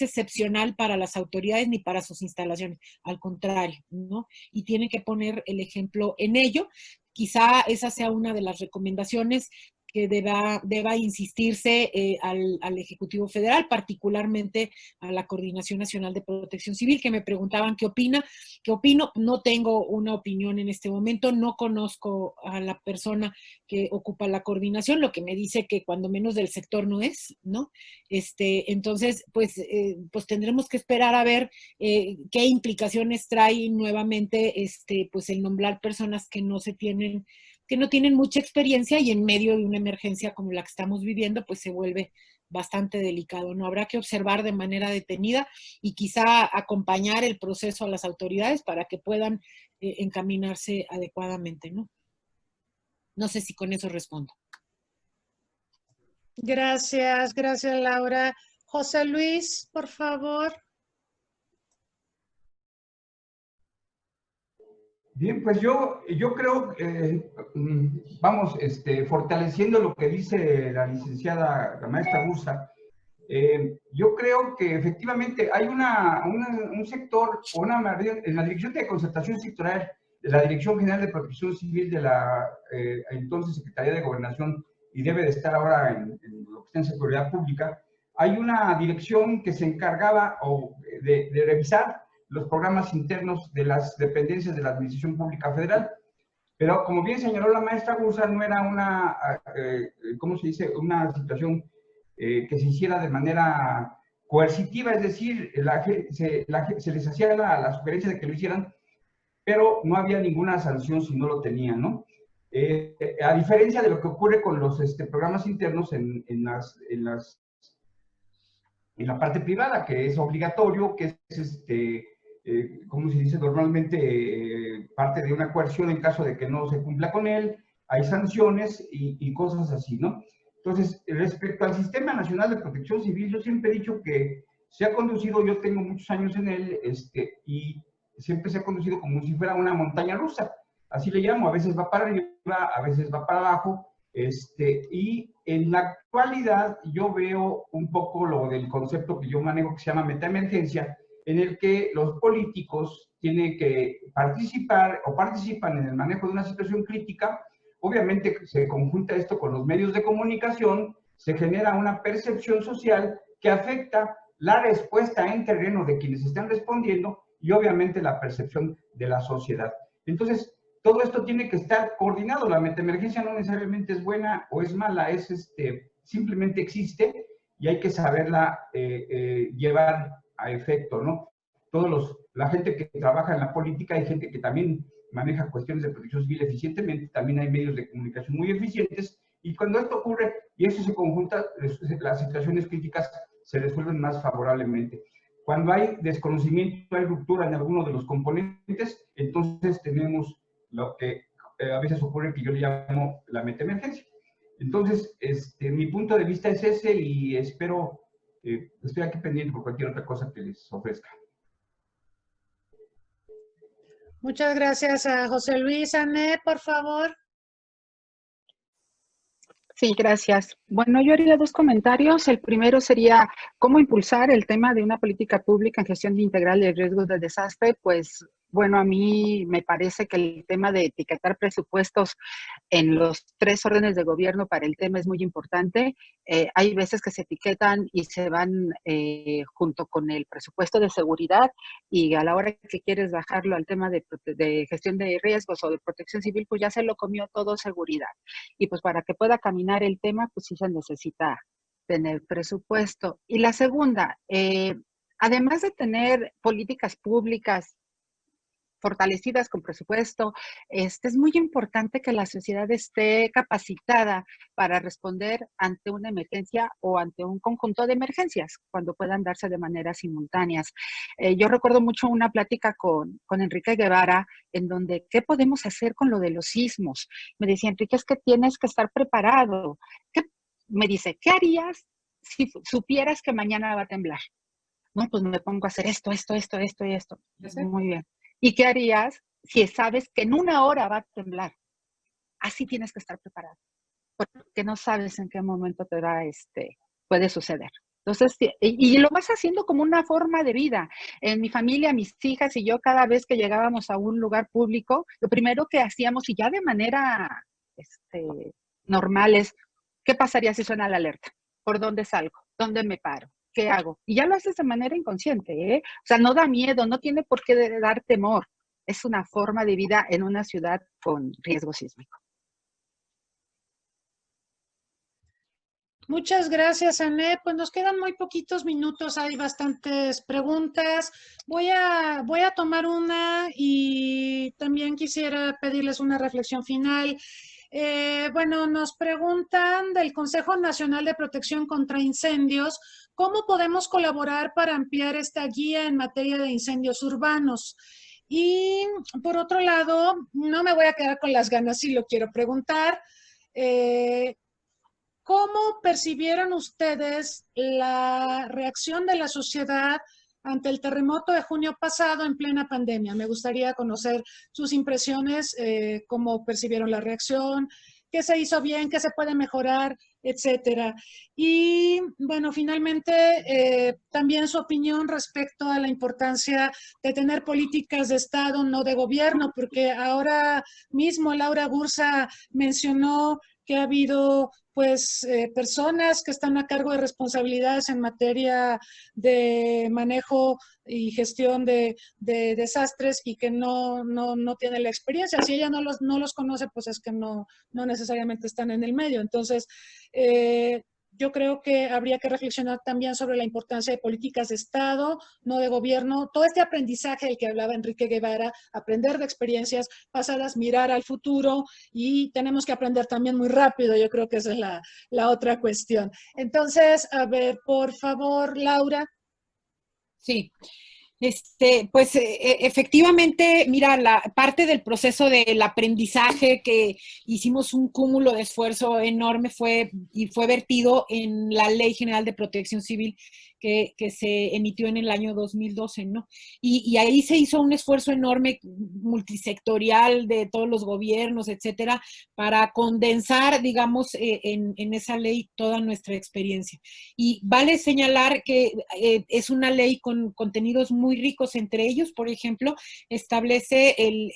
excepcional para las autoridades ni para sus instalaciones, al contrario, ¿no? Y tienen que poner el ejemplo en ello. Quizá esa sea una de las recomendaciones que deba insistirse al Ejecutivo Federal, particularmente a la Coordinación Nacional de Protección Civil, que me preguntaban qué opino. No tengo una opinión en este momento, no conozco a la persona que ocupa la coordinación, lo que me dice que cuando menos del sector no es, ¿no? Entonces, pues tendremos que esperar a ver qué implicaciones trae nuevamente pues el nombrar personas que no tienen mucha experiencia y en medio de una emergencia como la que estamos viviendo, pues se vuelve bastante delicado, ¿no? Habrá que observar de manera detenida y quizá acompañar el proceso a las autoridades para que puedan encaminarse adecuadamente, ¿no? No sé si con eso respondo. Gracias, Laura. José Luis, por favor. Bien, pues yo creo, vamos, fortaleciendo lo que dice la licenciada, la maestra Gursa, yo creo que efectivamente hay un sector, en la Dirección de Concertación Sectorial de la Dirección General de Protección Civil de la entonces Secretaría de Gobernación, y debe de estar ahora en lo que está en Seguridad Pública, hay una dirección que se encargaba de revisar los programas internos de las dependencias de la Administración Pública Federal. Pero como bien señaló la maestra Gursa, no era una, ¿cómo se dice?, una situación que se hiciera de manera coercitiva, es decir, se les hacía la sugerencia de que lo hicieran, pero no había ninguna sanción si no lo tenían, ¿no? A diferencia de lo que ocurre con los programas internos en la parte privada, que es obligatorio, que es, ¿cómo se dice? Normalmente parte de una coerción en caso de que no se cumpla con él, hay sanciones y cosas así, ¿no? Entonces, respecto al Sistema Nacional de Protección Civil, yo siempre he dicho que se ha conducido, yo tengo muchos años en él, y siempre se ha conducido como si fuera una montaña rusa, así le llamo, a veces va para arriba, a veces va para abajo, y en la actualidad yo veo un poco lo del concepto que yo manejo que se llama metaemergencia, en el que los políticos tienen que participar o participan en el manejo de una situación crítica. Obviamente se conjunta esto con los medios de comunicación, se genera una percepción social que afecta la respuesta en terreno de quienes están respondiendo y obviamente la percepción de la sociedad. Entonces, todo esto tiene que estar coordinado. La metaemergencia no necesariamente es buena o es mala, simplemente existe y hay que saberla llevar a efecto, ¿no? La gente que trabaja en la política, hay gente que también maneja cuestiones de protección civil eficientemente, también hay medios de comunicación muy eficientes, y cuando esto ocurre y eso se conjunta, las situaciones críticas se resuelven más favorablemente. Cuando hay desconocimiento, hay ruptura en alguno de los componentes, entonces tenemos lo que a veces ocurre que yo le llamo la metaemergencia. Entonces, mi punto de vista es ese y espero, estoy aquí pendiente por cualquier otra cosa que les ofrezca. Muchas gracias a José Luis. Ané, por favor. Sí, gracias. Bueno, yo haría dos comentarios. El primero sería cómo impulsar el tema de una política pública en gestión integral de riesgos de desastre. Pues, bueno, a mí me parece que el tema de etiquetar presupuestos en los 3 órdenes de gobierno para el tema es muy importante. Hay veces que se etiquetan y se van junto con el presupuesto de seguridad, y a la hora que quieres bajarlo al tema de gestión de riesgos o de protección civil, pues ya se lo comió todo seguridad. Y pues para que pueda caminar el tema, pues sí se necesita tener presupuesto. Y la segunda, además de tener políticas públicas fortalecidas con presupuesto, es muy importante que la sociedad esté capacitada para responder ante una emergencia o ante un conjunto de emergencias, cuando puedan darse de manera simultáneas. Yo recuerdo mucho una plática con Enrique Guevara, en donde, ¿qué podemos hacer con lo de los sismos? Me decía, Enrique, es que tienes que estar preparado. Me dice, ¿qué harías si supieras que mañana va a temblar? No, pues me pongo a hacer esto y esto. Muy bien. ¿Y qué harías si sabes que en 1 hora va a temblar? Así tienes que estar preparado, porque no sabes en qué momento puede suceder. Entonces, y lo vas haciendo como una forma de vida. En mi familia, mis hijas y yo, cada vez que llegábamos a un lugar público, lo primero que hacíamos, y ya de manera normal, es, ¿qué pasaría si suena la alerta? ¿Por dónde salgo? ¿Dónde me paro? ¿Qué hago? Y ya lo haces de manera inconsciente, ¿eh? O sea, no da miedo, no tiene por qué dar temor. Es una forma de vida en una ciudad con riesgo sísmico. Muchas gracias, Ané. Pues nos quedan muy poquitos minutos, hay bastantes preguntas. Voy a tomar una y también quisiera pedirles una reflexión final. Bueno, nos preguntan del Consejo Nacional de Protección contra Incendios, ¿cómo podemos colaborar para ampliar esta guía en materia de incendios urbanos? Y por otro lado, no me voy a quedar con las ganas, sí lo quiero preguntar. ¿Cómo percibieron ustedes la reacción de la sociedad ante el terremoto de junio pasado en plena pandemia? Me gustaría conocer sus impresiones, cómo percibieron la reacción, qué se hizo bien, qué se puede mejorar, etcétera. Y bueno, finalmente, también su opinión respecto a la importancia de tener políticas de Estado, no de gobierno, porque ahora mismo Laura Gursa mencionó que ha habido pues personas que están a cargo de responsabilidades en materia de manejo y gestión de desastres y que no tienen la experiencia. Si ella no los conoce, pues es que no necesariamente están en el medio. Entonces, yo creo que habría que reflexionar también sobre la importancia de políticas de Estado, no de gobierno. Todo este aprendizaje del que hablaba Enrique Guevara, aprender de experiencias pasadas, mirar al futuro, y tenemos que aprender también muy rápido. Yo creo que esa es la otra cuestión. Entonces, a ver, por favor, Laura. Sí. Pues efectivamente, mira, la parte del proceso del aprendizaje que hicimos un cúmulo de esfuerzo enorme fue vertido en la Ley General de Protección Civil que se emitió en el año 2012, ¿no? Y ahí se hizo un esfuerzo enorme multisectorial de todos los gobiernos, etcétera, para condensar, digamos, en esa ley toda nuestra experiencia. Y vale señalar que es una ley con contenidos muy ricos, entre ellos, por ejemplo, establece el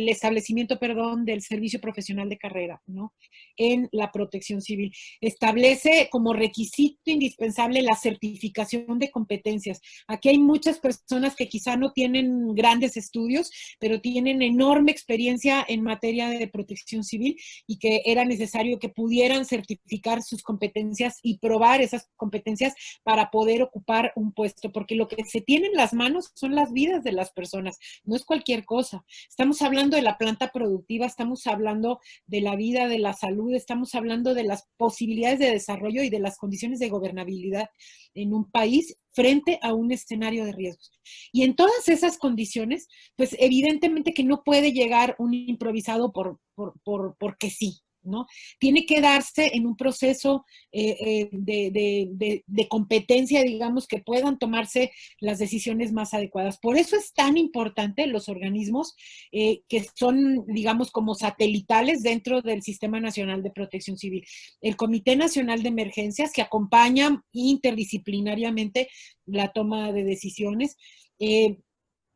establecimiento, perdón, del servicio profesional de carrera, ¿no? En la protección civil. Establece como requisito indispensable la certificación de competencias. Aquí hay muchas personas que quizá no tienen grandes estudios, pero tienen enorme experiencia en materia de protección civil y que era necesario que pudieran certificar sus competencias y probar esas competencias para poder ocupar un puesto, porque lo que se tiene en las manos son las vidas de las personas, no es cualquier cosa. Estamos hablando de la planta productiva, estamos hablando de la vida, de la salud, estamos hablando de las posibilidades de desarrollo y de las condiciones de gobernabilidad en un país frente a un escenario de riesgos. Y en todas esas condiciones, pues evidentemente que no puede llegar un improvisado porque sí, ¿no? Tiene que darse en un proceso de competencia, digamos, que puedan tomarse las decisiones más adecuadas. Por eso es tan importante los organismos que son, digamos, como satelitales dentro del Sistema Nacional de Protección Civil. El Comité Nacional de Emergencias, que acompaña interdisciplinariamente la toma de decisiones,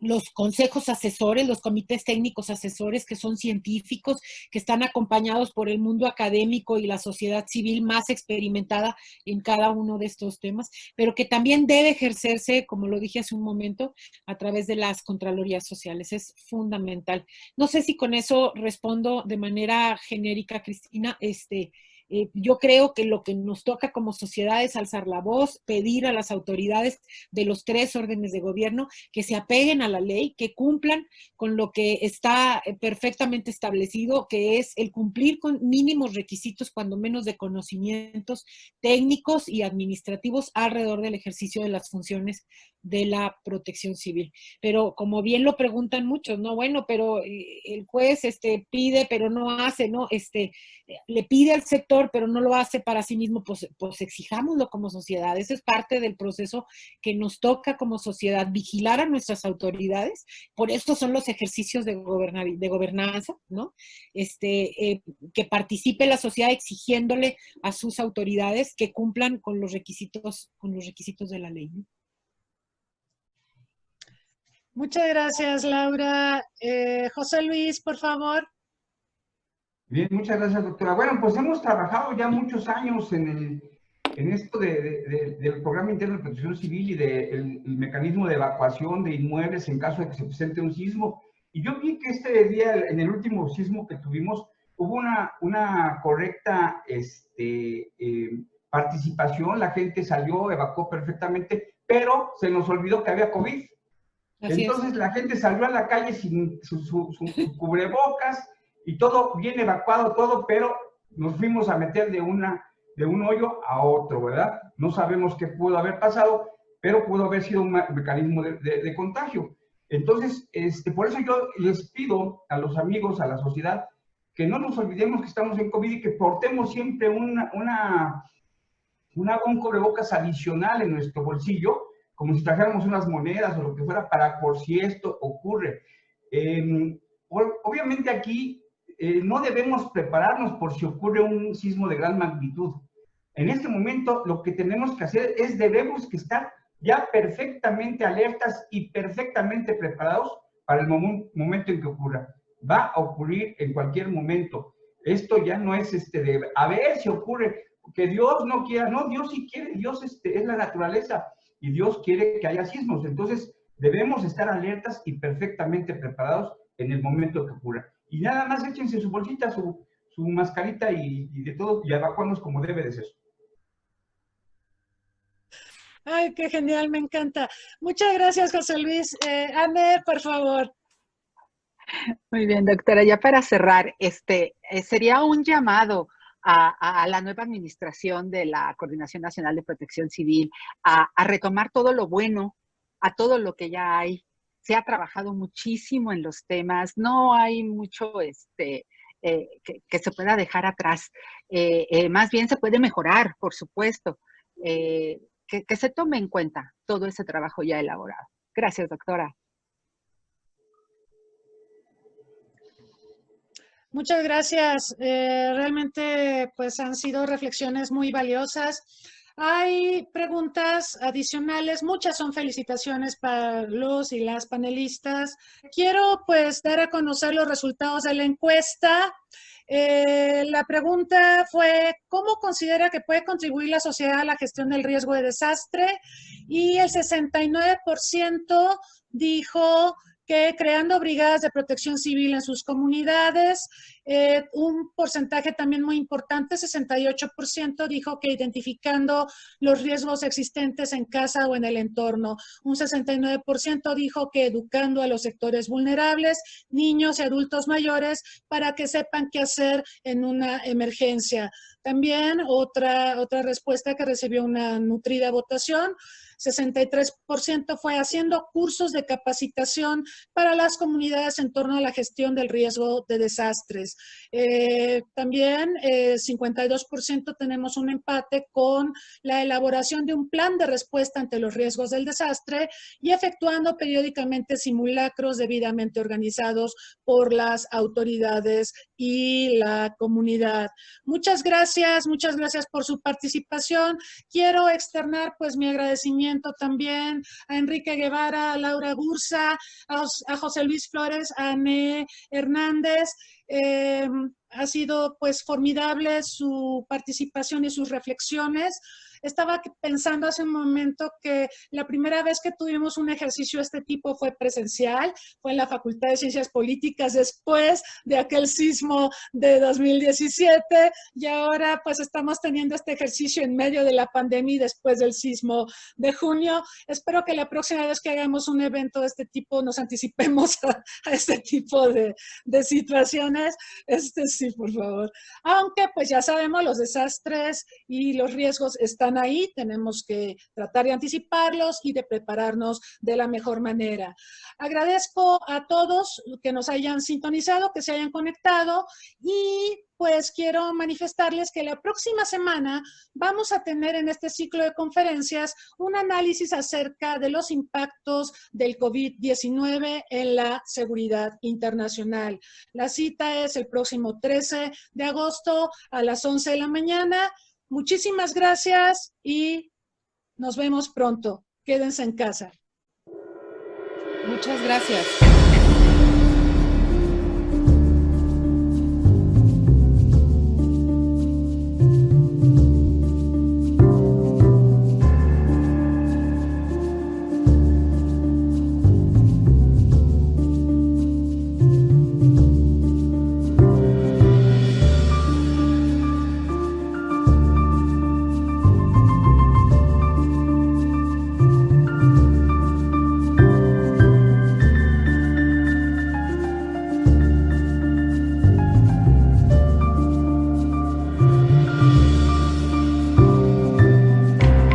los consejos asesores, los comités técnicos asesores, que son científicos, que están acompañados por el mundo académico y la sociedad civil más experimentada en cada uno de estos temas, pero que también debe ejercerse, como lo dije hace un momento, a través de las contralorías sociales. Es fundamental. No sé si con eso respondo de manera genérica, Cristina. Yo creo que lo que nos toca como sociedad es alzar la voz, pedir a las autoridades de los 3 órdenes de gobierno que se apeguen a la ley, que cumplan con lo que está perfectamente establecido, que es el cumplir con mínimos requisitos, cuando menos de conocimientos técnicos y administrativos alrededor del ejercicio de las funciones de la protección civil. Pero como bien lo preguntan muchos, ¿no? Bueno, pero el juez pide, pero no hace, ¿no? Le pide al sector, pero no lo hace para sí mismo, pues exijámoslo como sociedad. Eso es parte del proceso que nos toca como sociedad, vigilar a nuestras autoridades. Por eso son los ejercicios de gobernanza, ¿no? Que participe la sociedad exigiéndole a sus autoridades que cumplan con los requisitos de la ley, ¿no? Muchas gracias, Laura. José Luis, por favor. Bien, muchas gracias, doctora. Bueno, pues hemos trabajado ya muchos años en esto del Programa Interno de Protección Civil y del mecanismo de evacuación de inmuebles en caso de que se presente un sismo. Y yo vi que este día, en el último sismo que tuvimos, hubo una correcta participación, la gente salió, evacuó perfectamente, pero se nos olvidó que había COVID. Entonces la gente salió a la calle sin su cubrebocas y todo bien evacuado, todo, pero nos fuimos a meter de un hoyo a otro, ¿verdad? No sabemos qué pudo haber pasado, pero pudo haber sido un mecanismo de contagio. Entonces, por eso yo les pido a los amigos, a la sociedad, que no nos olvidemos que estamos en COVID y que portemos siempre un cubrebocas adicional en nuestro bolsillo, como si trajéramos unas monedas o lo que fuera, para por si esto ocurre. Obviamente aquí no debemos prepararnos por si ocurre un sismo de gran magnitud. En este momento lo que tenemos que hacer es debemos que estar ya perfectamente alertas y perfectamente preparados para el momento en que ocurra. Va a ocurrir en cualquier momento. Esto ya no es de a ver si ocurre, que Dios no quiera, no, Dios sí quiere, Dios es la naturaleza y Dios quiere que haya sismos. Entonces, debemos estar alertas y perfectamente preparados en el momento que ocurra. Y nada más échense su bolsita, su mascarita y de todo, y evacuarnos como debe de ser. Ay, qué genial, me encanta. Muchas gracias, José Luis. Anne, por favor. Muy bien, doctora. Ya para cerrar, sería un llamado a la nueva administración de la Coordinación Nacional de Protección Civil a retomar todo lo bueno, a todo lo que ya hay. Se ha trabajado muchísimo en los temas, no hay mucho que se pueda dejar atrás. Más bien se puede mejorar, por supuesto. Que se tome en cuenta todo ese trabajo ya elaborado. Gracias, doctora. Muchas gracias. Realmente, pues han sido reflexiones muy valiosas. Hay preguntas adicionales, muchas son felicitaciones para los y las panelistas. Quiero pues dar a conocer los resultados de la encuesta. La pregunta fue, ¿cómo considera que puede contribuir la sociedad a la gestión del riesgo de desastre? Y el 69% dijo que creando brigadas de protección civil en sus comunidades, un porcentaje también muy importante, 68%, dijo que identificando los riesgos existentes en casa o en el entorno. Un 69% dijo que educando a los sectores vulnerables, niños y adultos mayores, para que sepan qué hacer en una emergencia. También otra respuesta que recibió una nutrida votación, 63% fue haciendo cursos de capacitación para las comunidades en torno a la gestión del riesgo de desastres. También 52% tenemos un empate con la elaboración de un plan de respuesta ante los riesgos del desastre y efectuando periódicamente simulacros debidamente organizados por las autoridades y la comunidad. Muchas gracias por su participación. Quiero externar pues mi agradecimiento también a Enrique Guevara, a Laura Gursa, a José Luis Flores, a Anne Hernández. Ha sido pues formidable su participación y sus reflexiones. Estaba pensando hace un momento que la primera vez que tuvimos un ejercicio de este tipo fue presencial, fue en la Facultad de Ciencias Políticas después de aquel sismo de 2017 y ahora pues estamos teniendo este ejercicio en medio de la pandemia y después del sismo de junio. Espero que la próxima vez que hagamos un evento de este tipo nos anticipemos a este tipo de situaciones. Sí, por favor. Aunque pues ya sabemos, los desastres y los riesgos están ahí, tenemos que tratar de anticiparlos y de prepararnos de la mejor manera. Agradezco a todos que nos hayan sintonizado, que se hayan conectado y pues quiero manifestarles que la próxima semana vamos a tener en este ciclo de conferencias un análisis acerca de los impactos del COVID-19 en la seguridad internacional. La cita es el próximo 13 de agosto a las 11 de la mañana. Muchísimas gracias y nos vemos pronto. Quédense en casa. Muchas gracias.